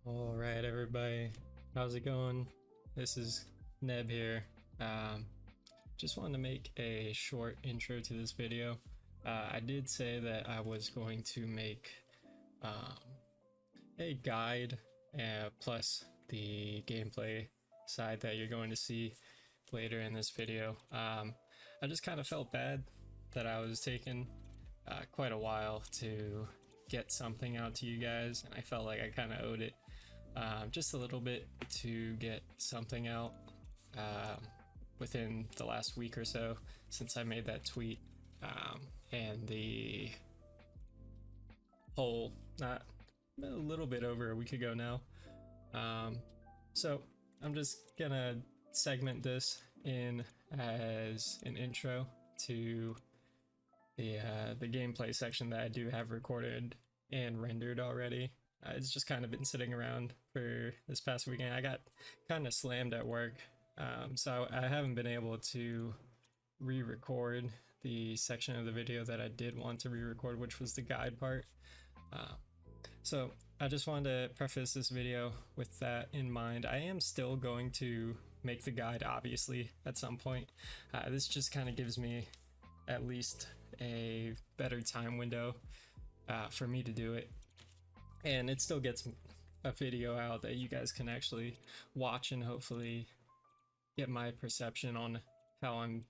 All right, everybody, how's it going? This is Neb here. Just wanted to make a short intro to this video. I did say that I was going to make a guide plus the gameplay side that you're going to see later in this video. I just kind of felt bad that I was taking quite a while to get something out to you guys, and I felt like I kind of owed it just a little bit to get something out within the last week or so since I made that tweet, and the whole not a little bit over a week ago now. So I'm just gonna segment this in as an intro to the gameplay section that I do have recorded and rendered already. It's just kind of been sitting around for this past weekend. I got kind of slammed at work, so I haven't been able to re-record the section of the video that I did want to re-record, which was the guide part. So I just wanted to preface this video with that in mind. I am still going to make the guide, obviously, at some point. This just kind of gives me at least a better time window for me to do it, and it still gets a video out that you guys can actually watch and hopefully get my perception on how I'm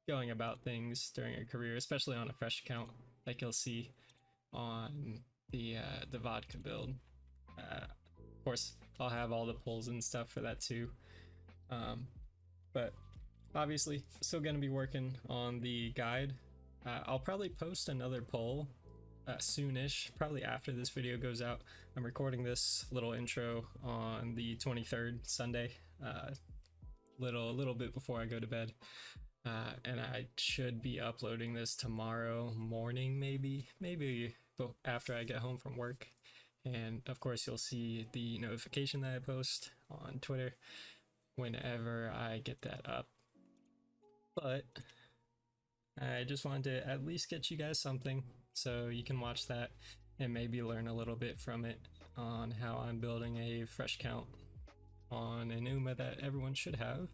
going about things during a career, especially on a fresh account like you'll see on the Vodka build. Of course, I'll have all the polls and stuff for that too, but obviously still going to be working on the guide. I'll probably post another poll soonish, probably after this video goes out. I'm recording this little intro on the 23rd, Sunday, little bit before I go to bed, and I should be uploading this tomorrow morning, maybe after I get home from work. And of course you'll see the notification that I post on Twitter whenever I get that up. But I just wanted to at least get you guys something so you can watch that and maybe learn a little bit from it on how I'm building a fresh count on an UMA that everyone should have.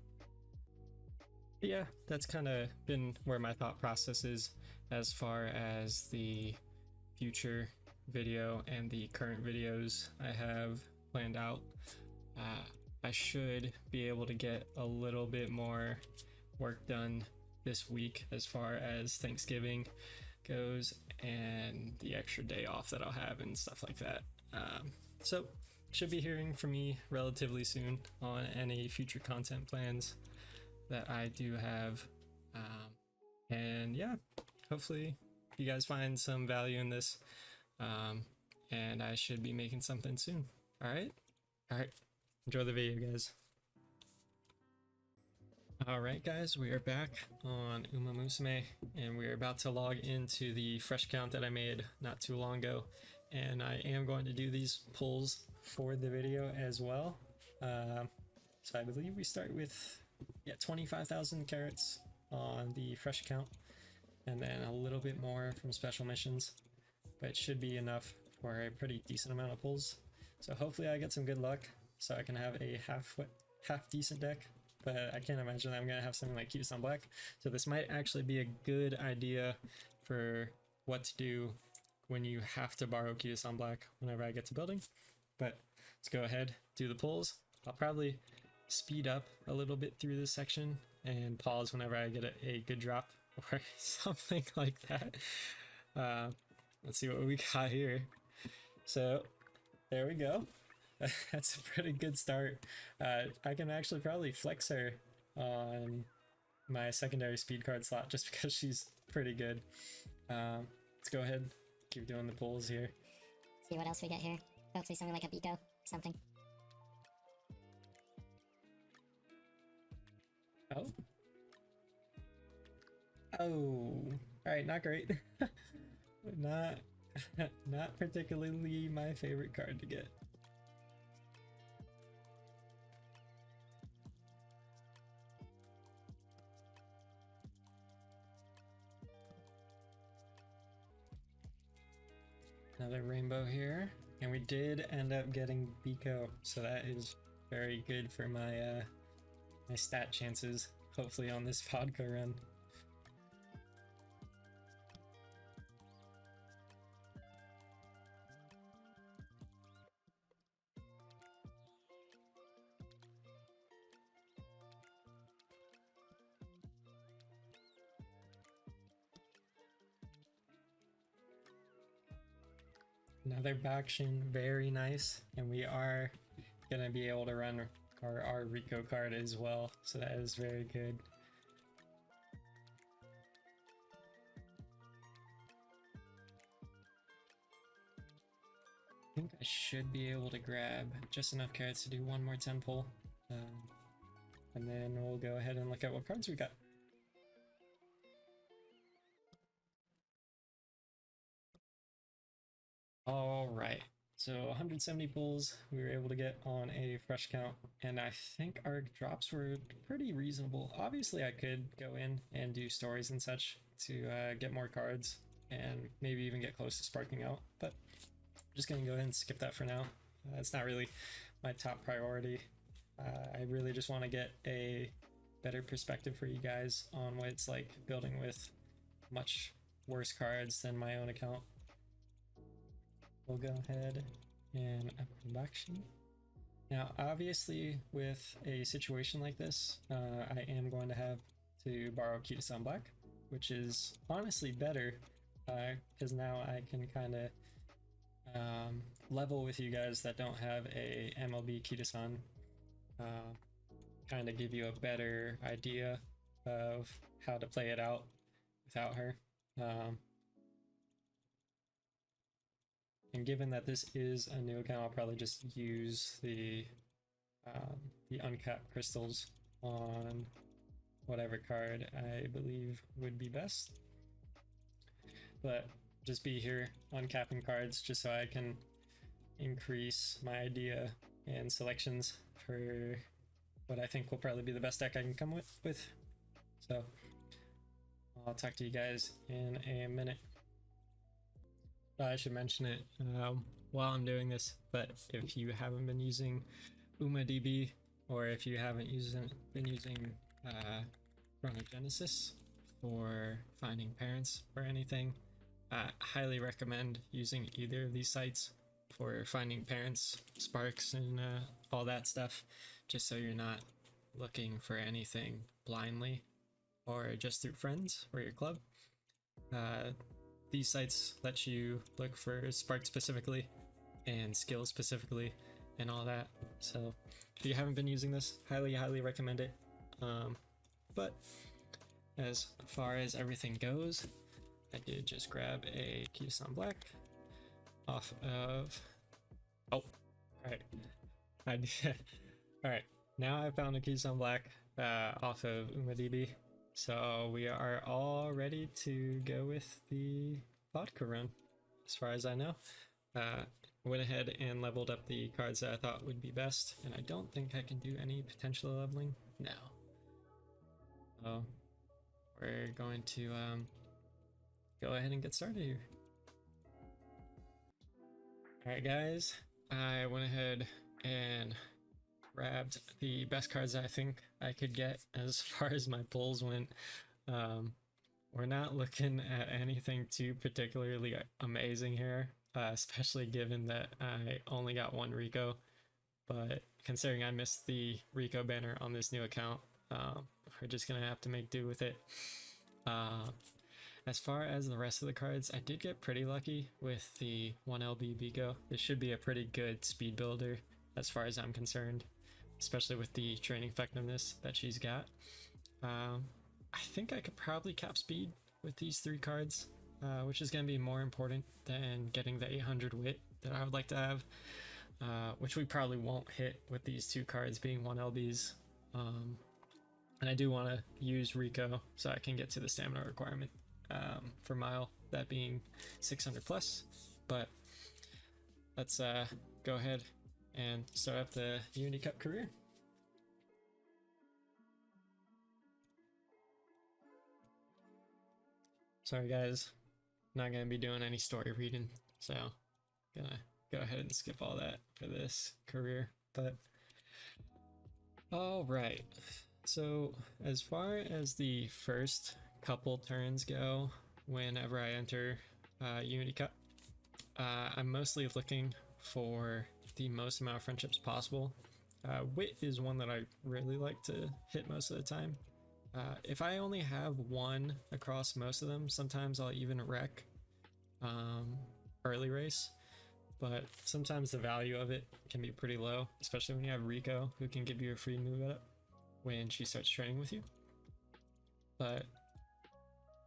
But yeah, that's kind of been where my thought process is as far as the future video and the current videos I have planned out. I should be able to get a little bit more work done this week as far as Thanksgiving goes and the extra day off that I'll have and stuff like that. So should be hearing from me relatively soon on any future content plans that I do have. And yeah, hopefully you guys find some value in this, and I should be making something soon. All right, enjoy the video, guys. Alright guys, we are back on Uma Musume, and we are about to log into the fresh count that I made not too long ago, and I am going to do these pulls for the video as well. So I believe we start with 25,000 carats on the fresh count, and then a little bit more from special missions, but it should be enough for a pretty decent amount of pulls. So hopefully I get some good luck so I can have a half decent deck. But I can't imagine that I'm going to have something like Cutis on Black. So this might actually be a good idea for what to do when you have to borrow Cutis on Black whenever I get to building. But let's go ahead, do the pulls. I'll probably speed up a little bit through this section and pause whenever I get a good drop or something like that. Let's see what we got here. So there we go. That's a pretty good start. I can actually probably flex her on my secondary speed card slot just because she's pretty good. Let's go ahead, keep doing the pulls here. See what else we get here. Hopefully something like a Biko or something. Oh. Alright, not great. not particularly my favorite card to get. Another rainbow here. And we did end up getting Biko, so that is very good for my my stat chances, hopefully on this vodka run. Another Bakshin, very nice, and we are gonna be able to run our Rico card as well, so that is very good. I think I should be able to grab just enough carrots to do one more 10 pull, and then we'll go ahead and look at what cards we got. All right, so 170 pulls we were able to get on a fresh count, and I think our drops were pretty reasonable. Obviously, I could go in and do stories and such to get more cards and maybe even get close to sparking out, but I'm just gonna go ahead and skip that for now. It's not really my top priority. I really just want to get a better perspective for you guys on what it's like building with much worse cards than my own account. We'll go ahead and action. Now, obviously, with a situation like this, I am going to have to borrow Kitasan Black, which is honestly better because now I can kind of level with you guys that don't have a MLB Kitasan, kind of give you a better idea of how to play it out without her. And given that this is a new account, I'll probably just use the uncapped crystals on whatever card I believe would be best. But just be here uncapping cards just so I can increase my idea and selections for what I think will probably be the best deck I can come with. So I'll talk to you guys in a minute. I should mention it while I'm doing this, but if you haven't been using UmaDB, or if you haven't been using Chronogenesis for finding parents or anything, I highly recommend using either of these sites for finding parents, sparks, and all that stuff, just so you're not looking for anything blindly or just through friends or your club. These sites let you look for spark specifically and skill specifically and all that. So if you haven't been using this, highly recommend it. But as far as everything goes, I did just grab a Kitasan Black off of... Oh, alright. I did. Alright, now I found a Kitasan Black off of UmaDB. So we are all ready to go with the vodka run, as far as I know. Went ahead and leveled up the cards that I thought would be best, and I don't think I can do any potential leveling now. So we're going to go ahead and get started here. Alright guys, I went ahead and grabbed the best cards I think I could get as far as my pulls went. We're not looking at anything too particularly amazing here, especially given that I only got one Rico, but considering I missed the Rico banner on this new account, we're just gonna have to make do with it. As far as the rest of the cards, I did get pretty lucky with the 1LB Biko. This should be a pretty good speed builder as far as I'm concerned, especially with the training effectiveness that she's got. I think I could probably cap speed with these three cards, which is going to be more important than getting the 800 wit that I would like to have, which we probably won't hit with these two cards being 1LBs. And I do want to use Rico so I can get to the stamina requirement for Mile, that being 600 plus. But let's go ahead and start up the Unity Cup career. Sorry guys, not gonna be doing any story reading, so gonna go ahead and skip all that for this career. But all right, so as far as the first couple turns go, whenever I enter Unity Cup, I'm mostly looking for the most amount of friendships possible. Wit is one that I really like to hit most of the time. If I only have one across most of them, sometimes I'll even wreck early race, but sometimes the value of it can be pretty low, especially when you have Rico, who can give you a free move up when she starts training with you. But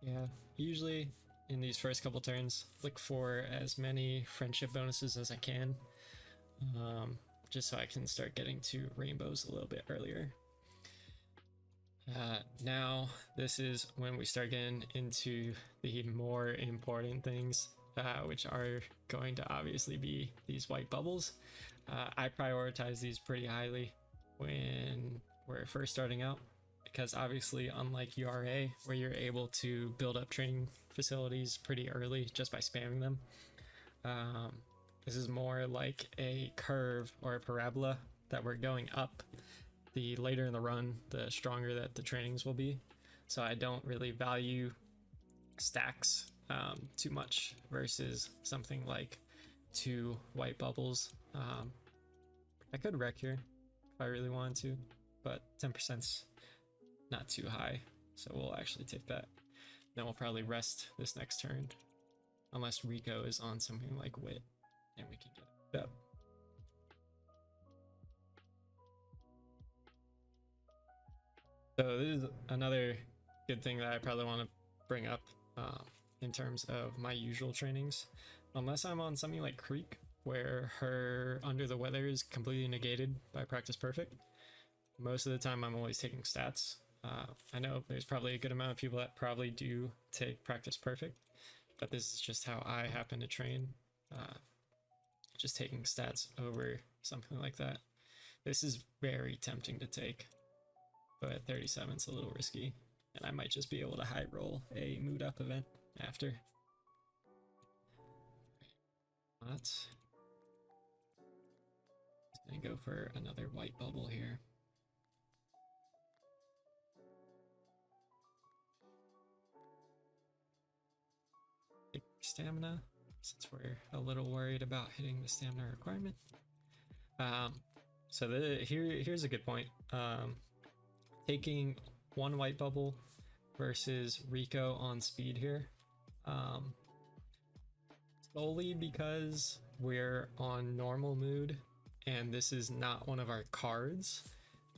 yeah, usually in these first couple turns, look for as many friendship bonuses as I can, just so I can start getting to rainbows a little bit earlier. Now, this is when we start getting into the more important things, which are going to obviously be these white bubbles. I prioritize these pretty highly when we're first starting out, because obviously, unlike URA, where you're able to build up training facilities pretty early just by spamming them, this is more like a curve or a parabola that we're going up. The later in the run, the stronger that the trainings will be. So I don't really value stacks too much versus something like 2 white bubbles. I could wreck here if I really wanted to, but 10%'s not too high, so we'll actually take that. Then we'll probably rest this next turn, unless Rico is on something like Wit, and we can get it up. So this is another good thing that I probably want to bring up in terms of my usual trainings. Unless I'm on something like Creek, where her Under the Weather is completely negated by Practice Perfect, most of the time I'm always taking stats. I know there's probably a good amount of people that probably do take Practice Perfect, but this is just how I happen to train. Just taking stats over something like that. This is very tempting to take, but at 37 it's a little risky, and I might just be able to high roll a mood up event after. Let's gonna go for another white bubble here. Take stamina, since we're a little worried about hitting the stamina requirement. So here's a good point. Taking 1 white bubble versus Rico on speed here, solely because we're on normal mood and this is not one of our cards,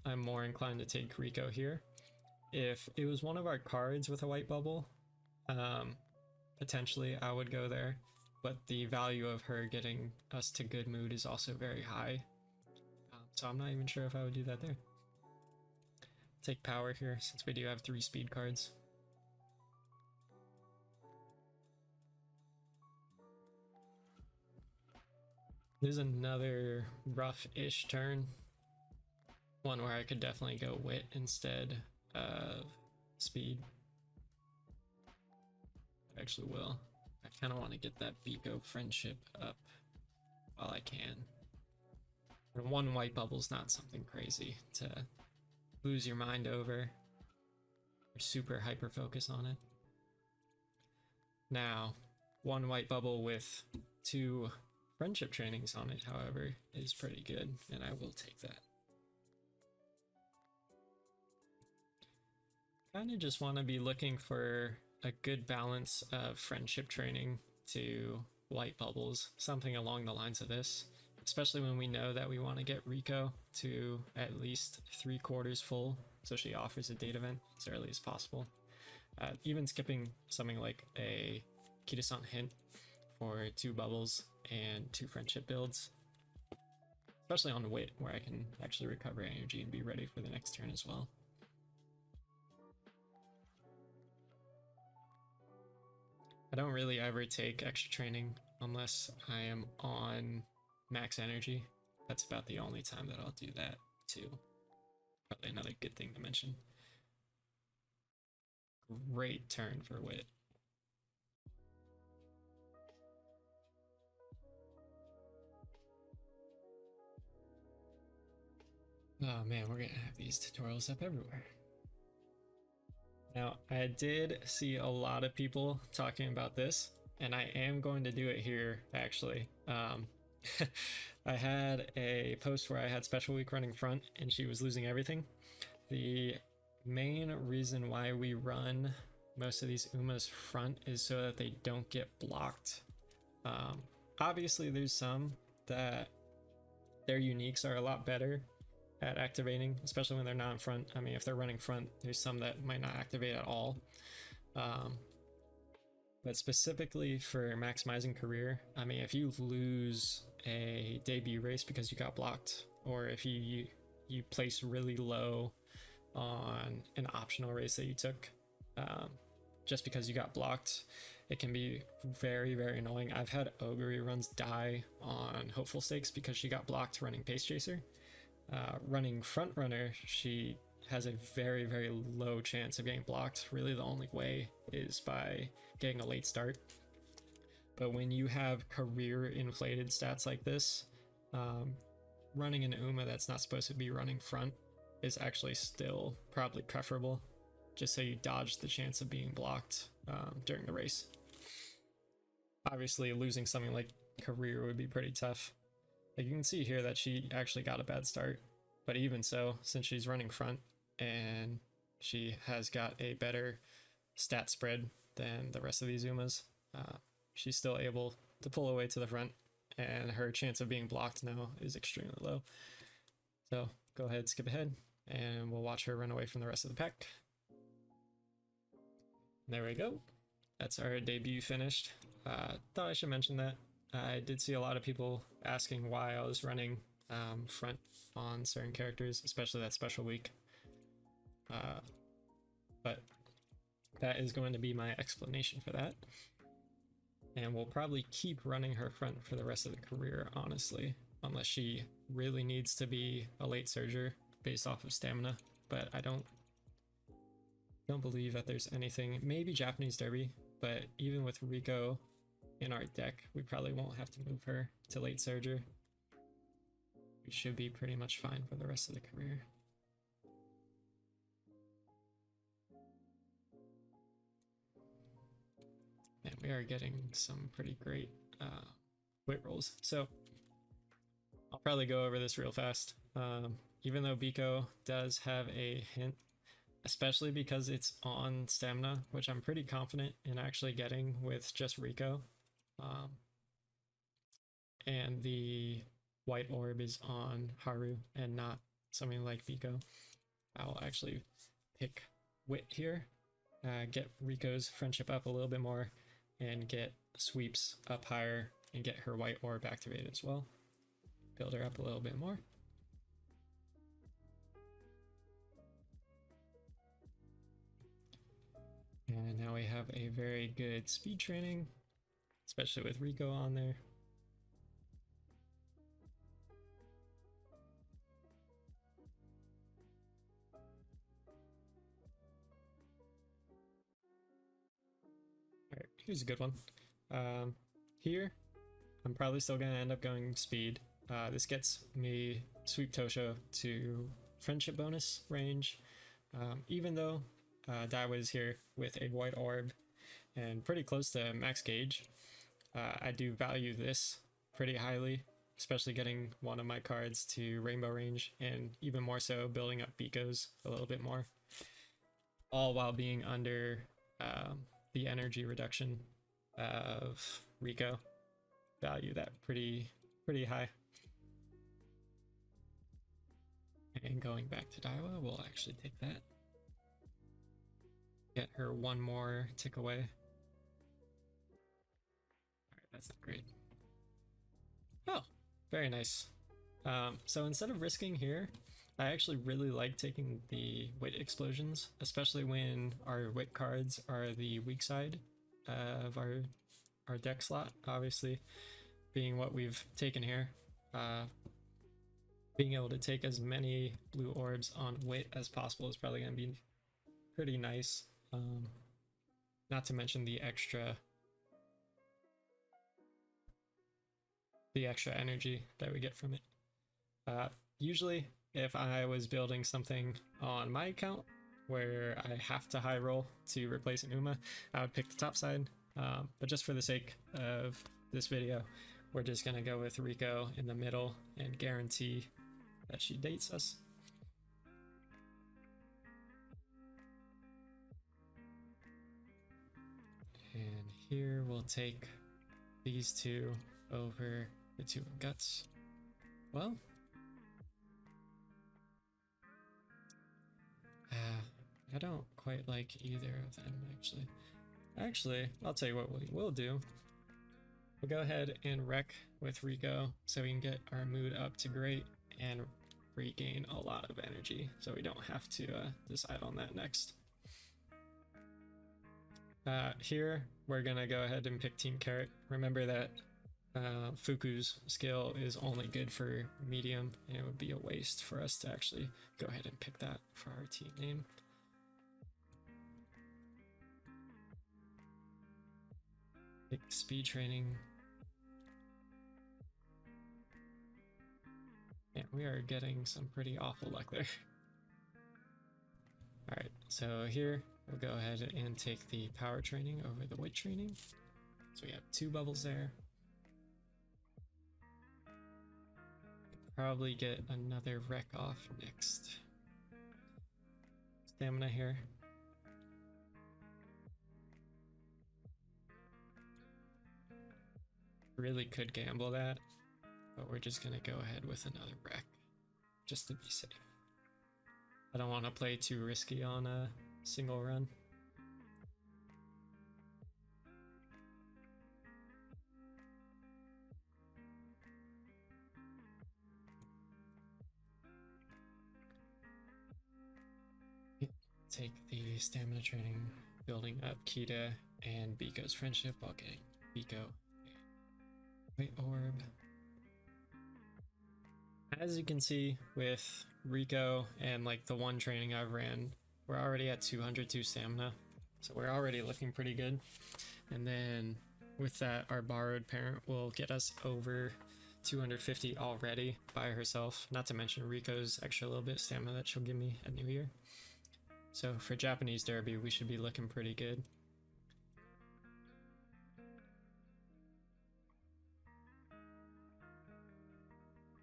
I'm more inclined to take Rico here. If it was one of our cards with a white bubble, potentially I would go there, but the value of her getting us to good mood is also very high, so I'm not even sure if I would do that there. Take power here since we do have 3 speed cards. There's another rough-ish turn, one where I could definitely go Wit instead of speed. I actually will. I kind of want to get that Biko friendship up while I can. And 1 white bubble's not something crazy to lose your mind over or super hyper focus on it. Now, 1 white bubble with 2 friendship trainings on it, however, is pretty good, and I will take that. Kind of just want to be looking for a good balance of friendship training to white bubbles, something along the lines of this, especially when we know that we want to get Rico to at least 3/4 full, so she offers a date event as early as possible. Even skipping something like a Kitasan hint for 2 bubbles and 2 friendship builds, especially on Wit, where I can actually recover energy and be ready for the next turn as well. I don't really ever take extra training unless I am on max energy. That's about the only time that I'll do that too. Probably another good thing to mention. Great turn for Wit. Oh man, we're gonna have these tutorials up everywhere. Now, I did see a lot of people talking about this, and I am going to do it here actually. I had a post where I had Special Week running front and she was losing everything. The main reason why we run most of these Umas front is so that they don't get blocked. Obviously, there's some that their uniques are a lot better at activating, especially when they're not in front. I mean, if they're running front, there's some that might not activate at all. But specifically for maximizing career, I mean, if you lose a debut race because you got blocked, or if you place really low on an optional race that you took, just because you got blocked, it can be very, very annoying. I've had Ogre runs die on Hopeful Stakes because she got blocked running Pace Chaser. Running Front Runner, she has a very, very low chance of getting blocked. Really, the only way is by getting a late start. But when you have career inflated stats like this, running an Uma that's not supposed to be running front is actually still probably preferable, just so you dodge the chance of being blocked during the race. Obviously, losing something like career would be pretty tough. Like you can see here that she actually got a bad start, but even so, since she's running front and she has got a better stat spread than the rest of these Umas, she's still able to pull away to the front, and her chance of being blocked now is extremely low. So go ahead, skip ahead, and we'll watch her run away from the rest of the pack. There we go. That's our debut finished. Thought I should mention that. I did see a lot of people asking why I was running front on certain characters, especially that special week. But that is going to be my explanation for that. And we'll probably keep running her front for the rest of the career, honestly, unless she really needs to be a late surger based off of stamina. But I don't believe that there's anything, maybe Japanese Derby, but even with Rico in our deck, we probably won't have to move her to late surger. We should be pretty much fine for the rest of the career. And we are getting some pretty great wit rolls. So I'll probably go over this real fast. Even though Biko does have a hint, especially because it's on stamina, which I'm pretty confident in actually getting with just Rico. And the white orb is on Haru and not something like Biko. I'll actually pick Wit here, get Rico's friendship up a little bit more, and get sweeps up higher and get her white orb activated as well. Build her up a little bit more. And now we have a very good speed training, especially with Rico on there. Alright, here's a good one. Here, I'm probably still going to end up going speed. This gets me Sweep Tosho to friendship bonus range, even though Daiwa is here with a white orb and pretty close to max gauge. I do value this pretty highly, especially getting one of my cards to rainbow range, and even more so building up Biko's a little bit more, all while being under the energy reduction of Rico. Value that pretty high. And going back to Daiwa, we'll actually take that. Get her one more tick away. Alright, that's not great. Oh, very nice. So instead of risking here, I actually really like taking the wit explosions, especially when our wit cards are the weak side of our deck slot, obviously being what we've taken here. Being able to take as many blue orbs on wit as possible is probably going to be pretty nice. Not to mention the extra energy that we get from it. Usually if I was building something on my account where I have to high roll to replace an Uma, I would pick the top side. But just for the sake of this video, we're just gonna go with Rico in the middle and guarantee that she dates us. And here we'll take these two over the two of guts. Well, I don't quite like either of them, actually. Actually, I'll tell you what we will do. We'll go ahead and wreck with Rico so we can get our mood up to great and regain a lot of energy, so we don't have to decide on that next. Here, we're gonna go ahead and pick Team Carrot. Remember that Fuku's skill is only good for medium, and it would be a waste for us to actually go ahead and pick that for our team name. Pick speed training. Yeah, we are getting some pretty awful luck there. Alright, so here we'll go ahead and take the power training over the weight training. So we have 2 bubbles there. Probably get another wreck off next. Stamina here. Really could gamble that, but we're just gonna go ahead with another wreck just to be safe. I don't want to play too risky on a single run. Take the stamina training, building up Kita and Biko's friendship while getting Biko a white orb. As you can see with Rico and like the one training I've ran, we're already at 202 stamina, so we're already looking pretty good. And then with that, our borrowed parent will get us over 250 already by herself, not to mention Rico's extra little bit of stamina that she'll give me at New Year. So for Japanese Derby, we should be looking pretty good.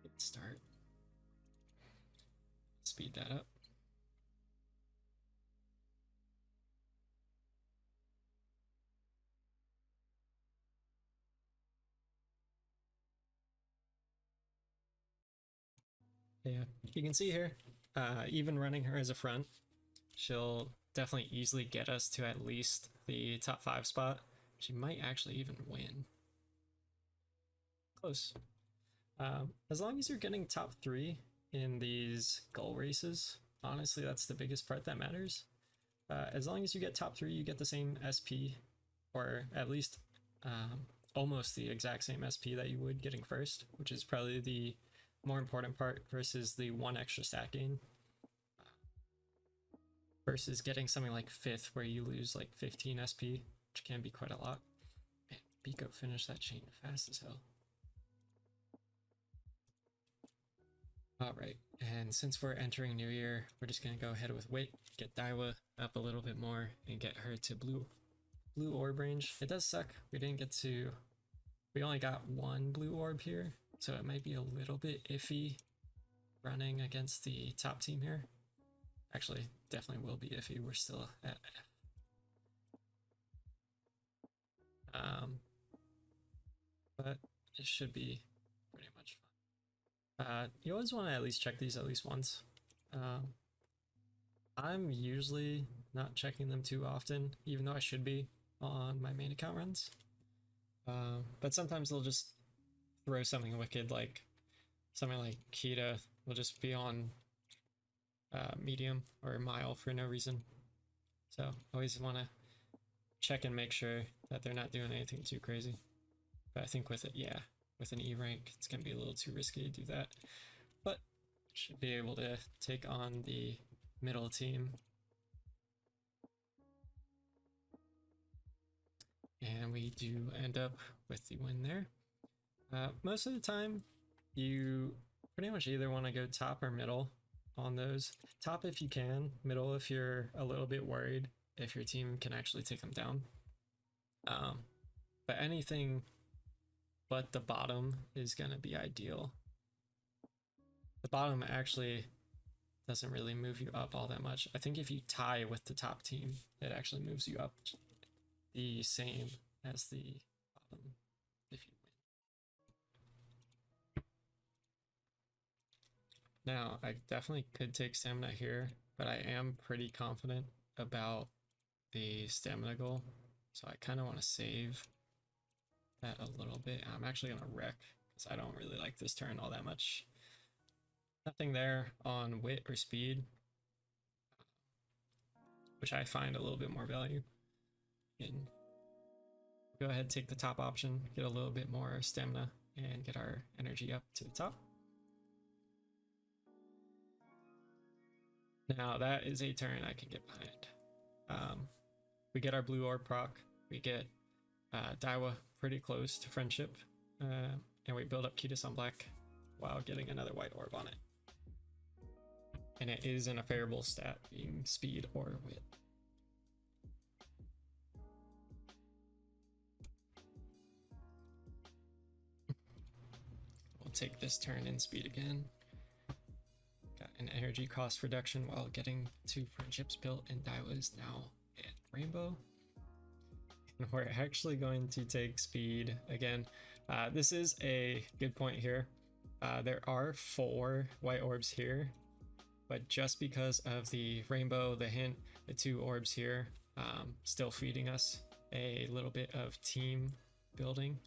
Good start. Speed that up. Yeah, you can see here, even running her as a front, she'll definitely easily get us to at least the top 5 spot. She might actually even win. Close. As long as you're getting top 3 in these goal races, honestly, that's the biggest part that matters. As long as you get top 3, you get the same SP, or at least almost the exact same SP that you would getting first, which is probably the more important part versus the 1 extra stat gain. Versus getting something like 5th where you lose like 15 SP, which can be quite a lot. Man, Biko finished that chain fast as hell. Alright, and since we're entering New Year, we're just gonna go ahead with Wit, get Daiwa up a little bit more, and get her to blue orb range. It does suck, we only got 1 blue orb here, so it might be a little bit iffy running against the top team here. Actually, definitely will be iffy. We're still at F. But it should be pretty much fun. You always want to at least check these at least once. I'm usually not checking them too often, even though I should be on my main account runs. But sometimes they'll just throw something wicked, like something like Kita will just be on medium or mile for no reason. So always want to check and make sure that they're not doing anything too crazy. But I think with it, yeah, with an E rank, it's going to be a little too risky to do that. But should be able to take on the middle team. And we do end up with the win there. Most of the time, you pretty much either want to go top or middle on those. Top if you can, middle if you're a little bit worried if your team can actually take them down. But anything but the bottom is going to be ideal. The bottom actually doesn't really move you up all that much. I think if you tie with the top team, it actually moves you up the same as the bottom if you win. Now, I definitely could take stamina here, but I am pretty confident about the stamina goal, so I kind of want to save that a little bit. I'm actually going to wreck because I don't really like this turn all that much. Nothing there on wit or speed, which I find a little bit more value in. Go ahead, take the top option, get a little bit more stamina, and get our energy up to the top. Now that is a turn I can get behind. We get our blue orb proc, we get Daiwa pretty close to friendship, and we build up Cutis on black while getting another white orb on it. And it is in a favorable stat, being speed or wit. We'll take this turn in speed again. Got an energy cost reduction while getting 2 friendships built, and Daiwa is now at rainbow. And we're actually going to take speed again. This is a good point here. There are 4 white orbs here, but just because of the rainbow, the hint, the 2 orbs here, still feeding us a little bit of team building,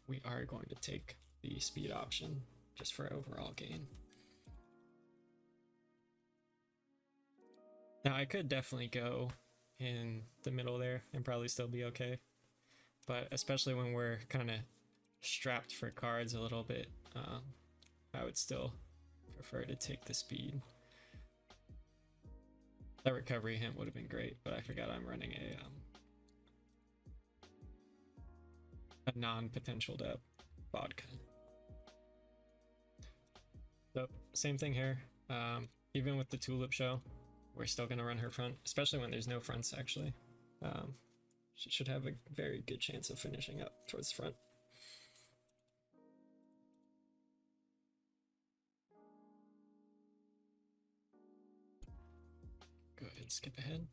we are going to take the speed option just for overall gain. Now I could definitely go in the middle there and probably still be okay, but especially when we're kind of strapped for cards a little bit, I would still prefer to take the speed. That recovery hint would have been great, but I forgot I'm running a non-potentialed up vodka. So same thing here. Even with the tulip show, we're still gonna run her front, especially when there's no fronts actually. She should have a very good chance of finishing up towards the front. Go ahead and skip ahead.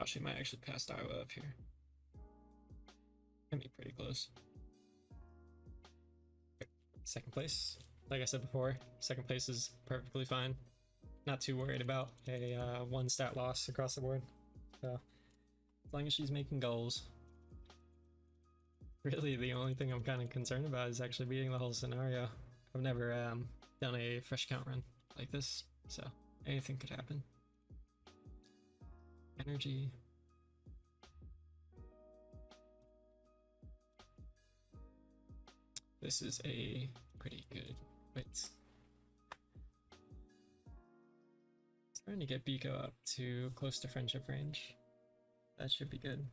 Oh, she might actually pass Daiwa up here. Gonna be pretty close. Second place. Like I said before, second place is perfectly fine. Not too worried about a 1 stat loss across the board. So, as long as she's making goals. Really, the only thing I'm kind of concerned about is actually beating the whole scenario. I've never done a fresh count run like this, so anything could happen. Energy. This is a pretty good wit. Trying to get Biko up to close to friendship range. That should be good.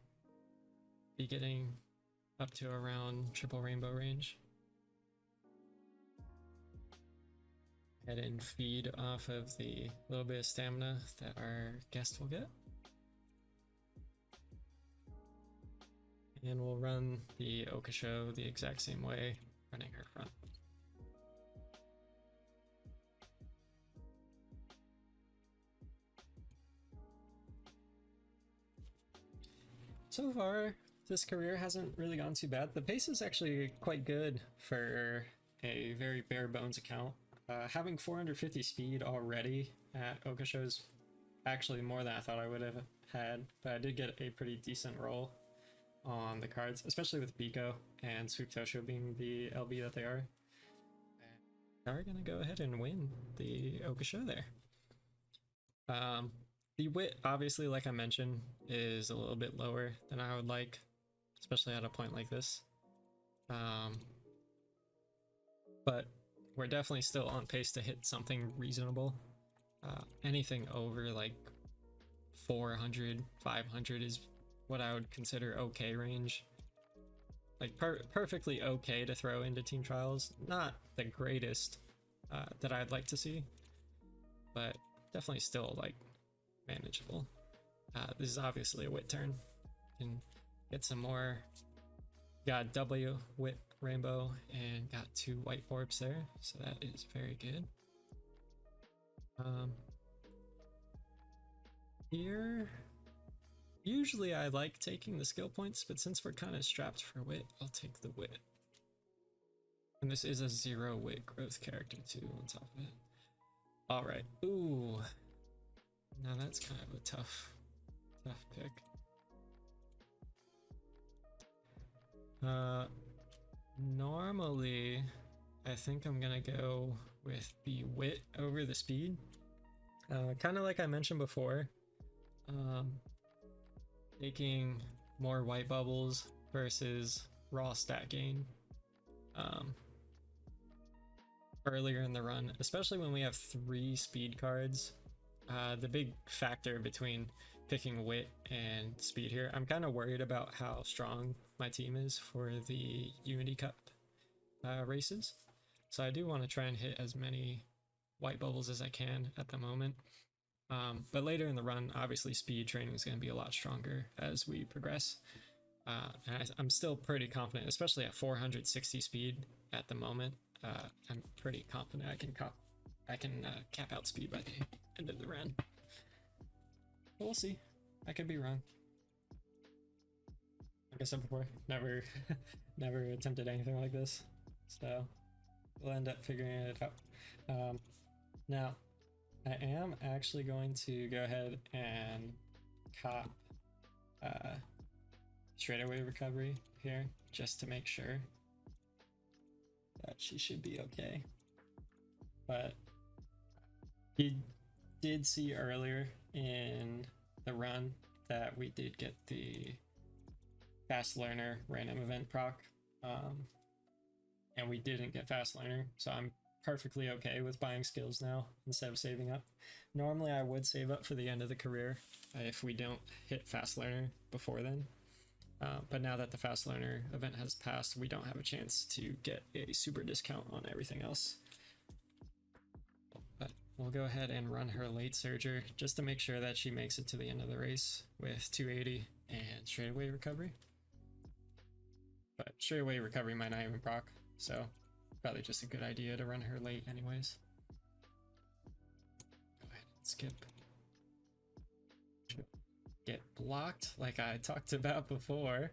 Be getting up to around triple rainbow range. Head and feed off of the little bit of stamina that our guest will get. And we'll run the Oka show the exact same way, running her front. So far, this career hasn't really gone too bad. The pace is actually quite good for a very bare bones account. Having 450 speed already at Oka show is actually more than I thought I would have had, but I did get a pretty decent roll on the cards, especially with Biko and Swoop Tosho being the LB that they are. Are gonna go ahead and win the Oka show there. The wit, obviously, like I mentioned, is a little bit lower than I would like, especially at a point like this. But we're definitely still on pace to hit something reasonable. Anything over like 400, 500 is what I would consider okay range. like perfectly okay to throw into team trials. Not the greatest that I'd like to see, but definitely still like manageable. This is obviously a wit turn. Can get some more. Got W wit rainbow and got 2 white orbs there, so that is very good. Here, usually I like taking the skill points, but since we're kind of strapped for wit, I'll take the wit. And this is a 0 wit growth character too on top of it. All right, ooh, now that's kind of a tough pick. Normally, I think I'm gonna go with the wit over the speed. Kind of like I mentioned before, taking more white bubbles versus raw stat gain earlier in the run, especially when we have 3 speed cards. The big factor between picking wit and speed here, I'm kind of worried about how strong my team is for the Unity Cup races. So I do want to try and hit as many white bubbles as I can at the moment. But later in the run, obviously speed training is going to be a lot stronger as we progress. And I'm still pretty confident, especially at 460 speed at the moment. I'm pretty confident I can cap out speed by the end of the run. But we'll see. I could be wrong. Like I said before, never attempted anything like this, so we'll end up figuring it out. Now, I am actually going to go ahead and cop straightaway recovery here, just to make sure that she should be okay. But you did see earlier in the run that we did get the fast learner random event proc, and we didn't get fast learner, so I'm perfectly okay with buying skills now instead of saving up. Normally I would save up for the end of the career if we don't hit fast learner before then, but now that the fast learner event has passed, we don't have a chance to get a super discount on everything else. But we'll go ahead and run her late surger just to make sure that she makes it to the end of the race with 280 and straightaway recovery. But straightaway recovery might not even proc, so probably just a good idea to run her late anyways. Go ahead and skip. Get blocked like I talked about before.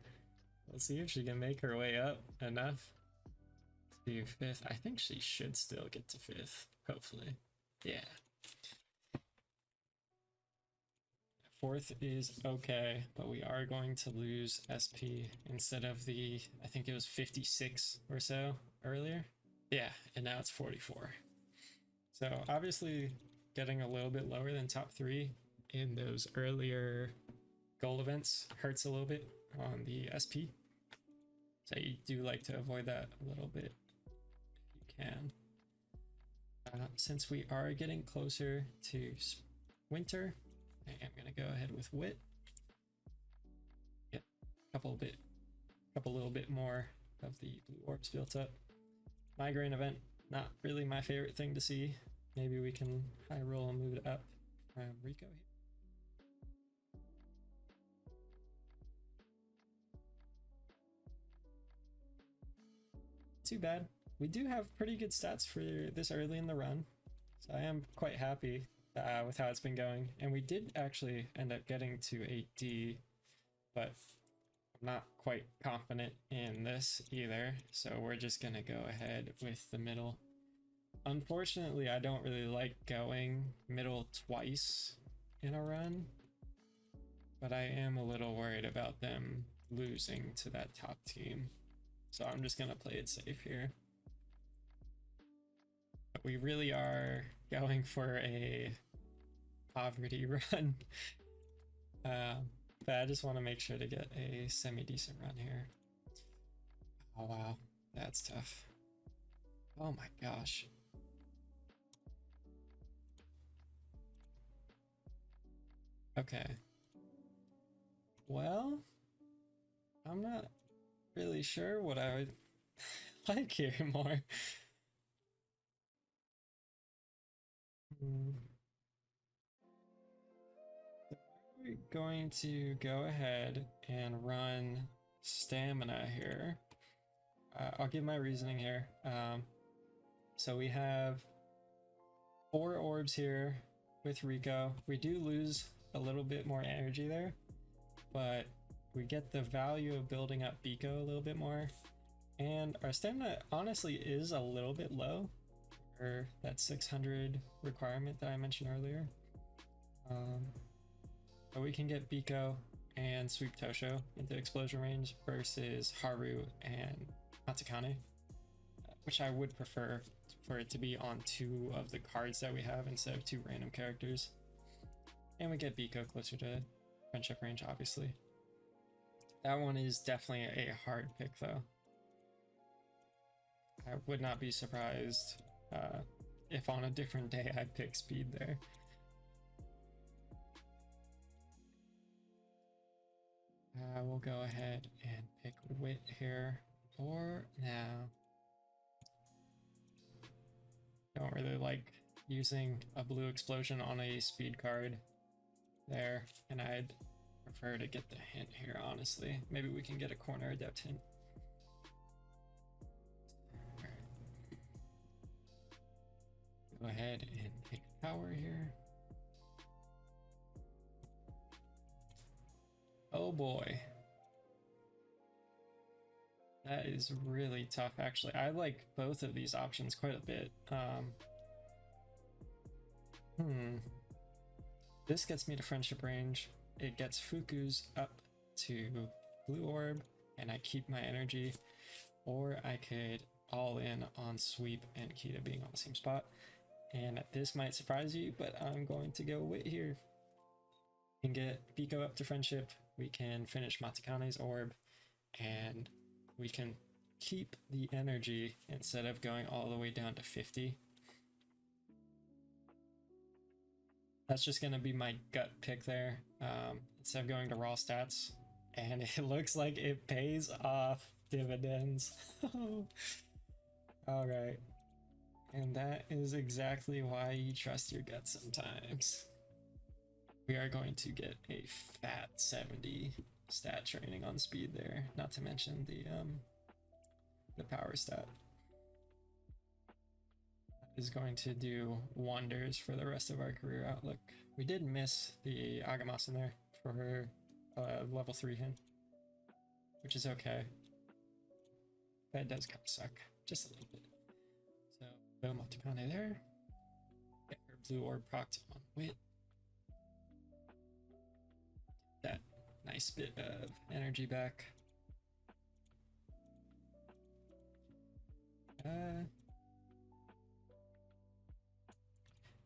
Let's see if she can make her way up enough to 5th. I think she should still get to 5th, hopefully. Yeah. 4th is okay, but we are going to lose SP instead of the, I think it was 56 or so earlier. Yeah, and now it's 44. So obviously getting a little bit lower than top 3 in those earlier goal events hurts a little bit on the SP. So you do like to avoid that a little bit if you can. Since we are getting closer to winter, I am gonna go ahead with wit. Get a couple little bit more of the blue orbs built up. Migraine event, not really my favorite thing to see. Maybe we can high roll and move it up from Rico here. Too bad. We do have pretty good stats for this early in the run, so I am quite happy with how it's been going. And we did actually end up getting to a D, but I'm not quite confident in this either, so we're just gonna go ahead with the middle. Unfortunately, I don't really like going middle twice in a run, but I am a little worried about them losing to that top team, so I'm just gonna play it safe here. But we really are going for a poverty run, but I just want to make sure to get a semi-decent run here. Oh wow, that's tough. Oh my gosh. Okay. Well, I'm not really sure what I would like here more. We're going to go ahead and run stamina here. I'll give my reasoning here. So we have 4 orbs here with Rico. We do lose a little bit more energy there, but we get the value of building up Biko a little bit more. And our stamina honestly is a little bit low for that 600 requirement that I mentioned earlier. But we can get Biko and Sweep Tosho into explosion range versus Haru and Matakane, which I would prefer for it to be on 2 of the cards that we have instead of 2 random characters. And we get Biko closer to friendship range, obviously. That one is definitely a hard pick though. I would not be surprised if on a different day I pick speed there. We'll go ahead and pick wit here for now. Don't really like using a blue explosion on a speed card there, and I'd prefer to get the hint here, honestly. Maybe we can get a corner adept hint. Go ahead and pick power here. Oh boy. That is really tough, actually. I like both of these options quite a bit. This gets me to friendship range. It gets Fuku's up to blue orb, and I keep my energy. Or I could all in on sweep and Kita being on the same spot. And this might surprise you, but I'm going to go wit here. We can get Biko up to friendship. We can finish Matakane's orb, and we can keep the energy instead of going all the way down to 50. That's just going to be my gut pick there, instead of going to raw stats, and it looks like it pays off dividends. All right. And that is exactly why you trust your gut sometimes. We are going to get a fat 70 stat training on speed there, not to mention the power stat. That is going to do wonders for the rest of our career outlook. We did miss the Agamos in there for her level 3 hint, which is okay. That does kind of suck, just a little bit. So, go Matakane there. Get her blue orb procced on wit. That nice bit of energy back.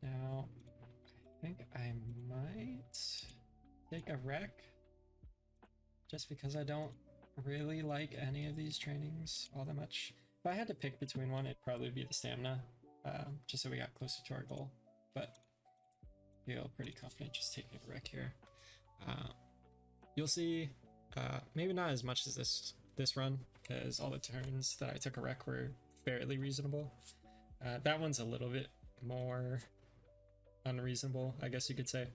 Now, I think I might take a wreck, just because I don't really like any of these trainings all that much. If I had to pick between one, it'd probably be the stamina, just so we got closer to our goal. But I feel pretty confident just taking a wreck here. You'll see, maybe not as much as this run, because all the turns that I took a wreck were fairly reasonable. That one's a little bit more unreasonable, I guess you could say.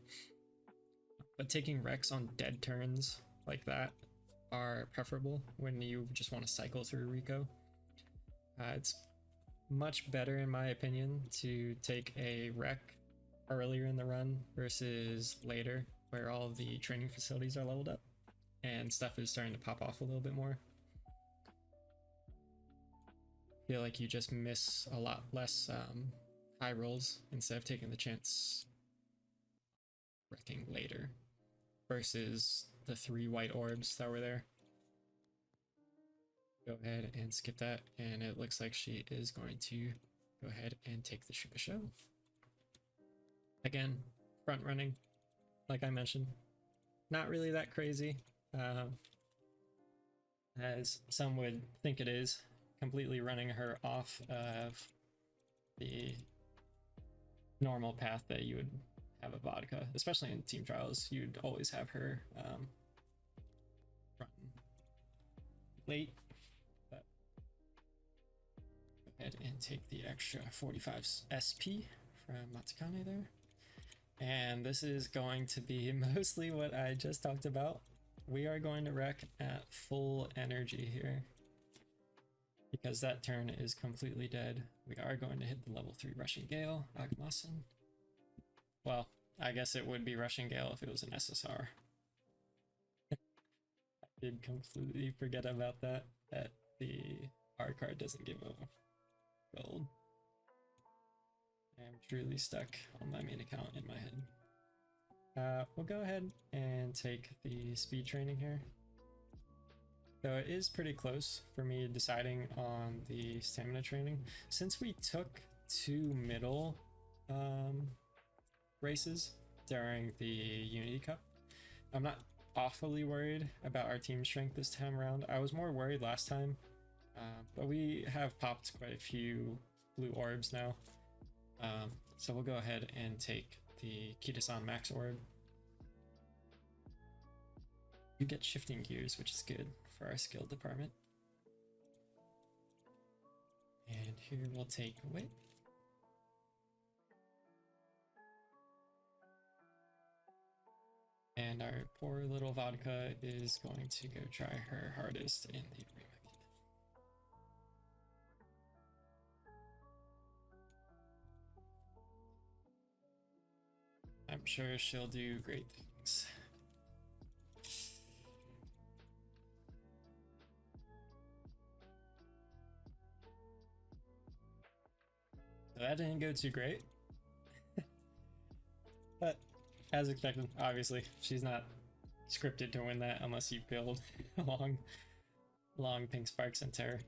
But taking wrecks on dead turns like that are preferable when you just want to cycle through Rico. It's much better, in my opinion, to take a wreck earlier in the run versus later, where all the training facilities are leveled up and stuff is starting to pop off a little bit more. I feel like you just miss a lot less high rolls instead of taking the chance wrecking later versus the 3 white orbs that were there. Go ahead and skip that, and it looks like she is going to go ahead and take the Shukasho. Again, front running, like I mentioned, not really that crazy, as some would think it is, completely running her off of the normal path that you would have a Vodka, especially in team trials. You'd always have her run late ahead and take the extra 45 SP from Matsukane there. And this is going to be mostly what I just talked about. We are going to wreck at full energy here, because that turn is completely dead. We are going to hit the level 3 Rushing Gale, Agamasen. Well, I guess it would be Rushing Gale if it was an SSR. I did completely forget about that the R card doesn't give a gold. I'm truly stuck on my main account in my head. We'll go ahead and take the speed training here. So it is pretty close for me deciding on the stamina training. Since we took 2 middle races during the Unity Cup, I'm not awfully worried about our team strength this time around. I was more worried last time, but we have popped quite a few blue orbs now. So we'll go ahead and take the Kitasan Max Orb. You get shifting gears, which is good for our skill department. And here we'll take Wit. And our poor little Vodka is going to go try her hardest in the remake. I'm sure she'll do great things. So that didn't go too great. But as expected, obviously, she's not scripted to win that unless you build long pink sparks and terror.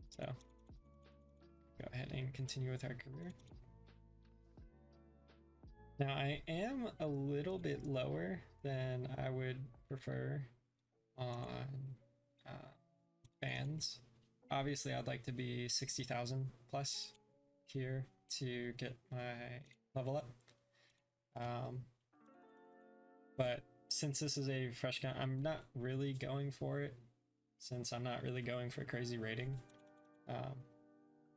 So go ahead and continue with our career. Now I am a little bit lower than I would prefer on fans. Obviously I'd like to be 60,000 plus here to get my level up. But since this is a fresh gun, I'm not really going for it, since I'm not really going for crazy rating.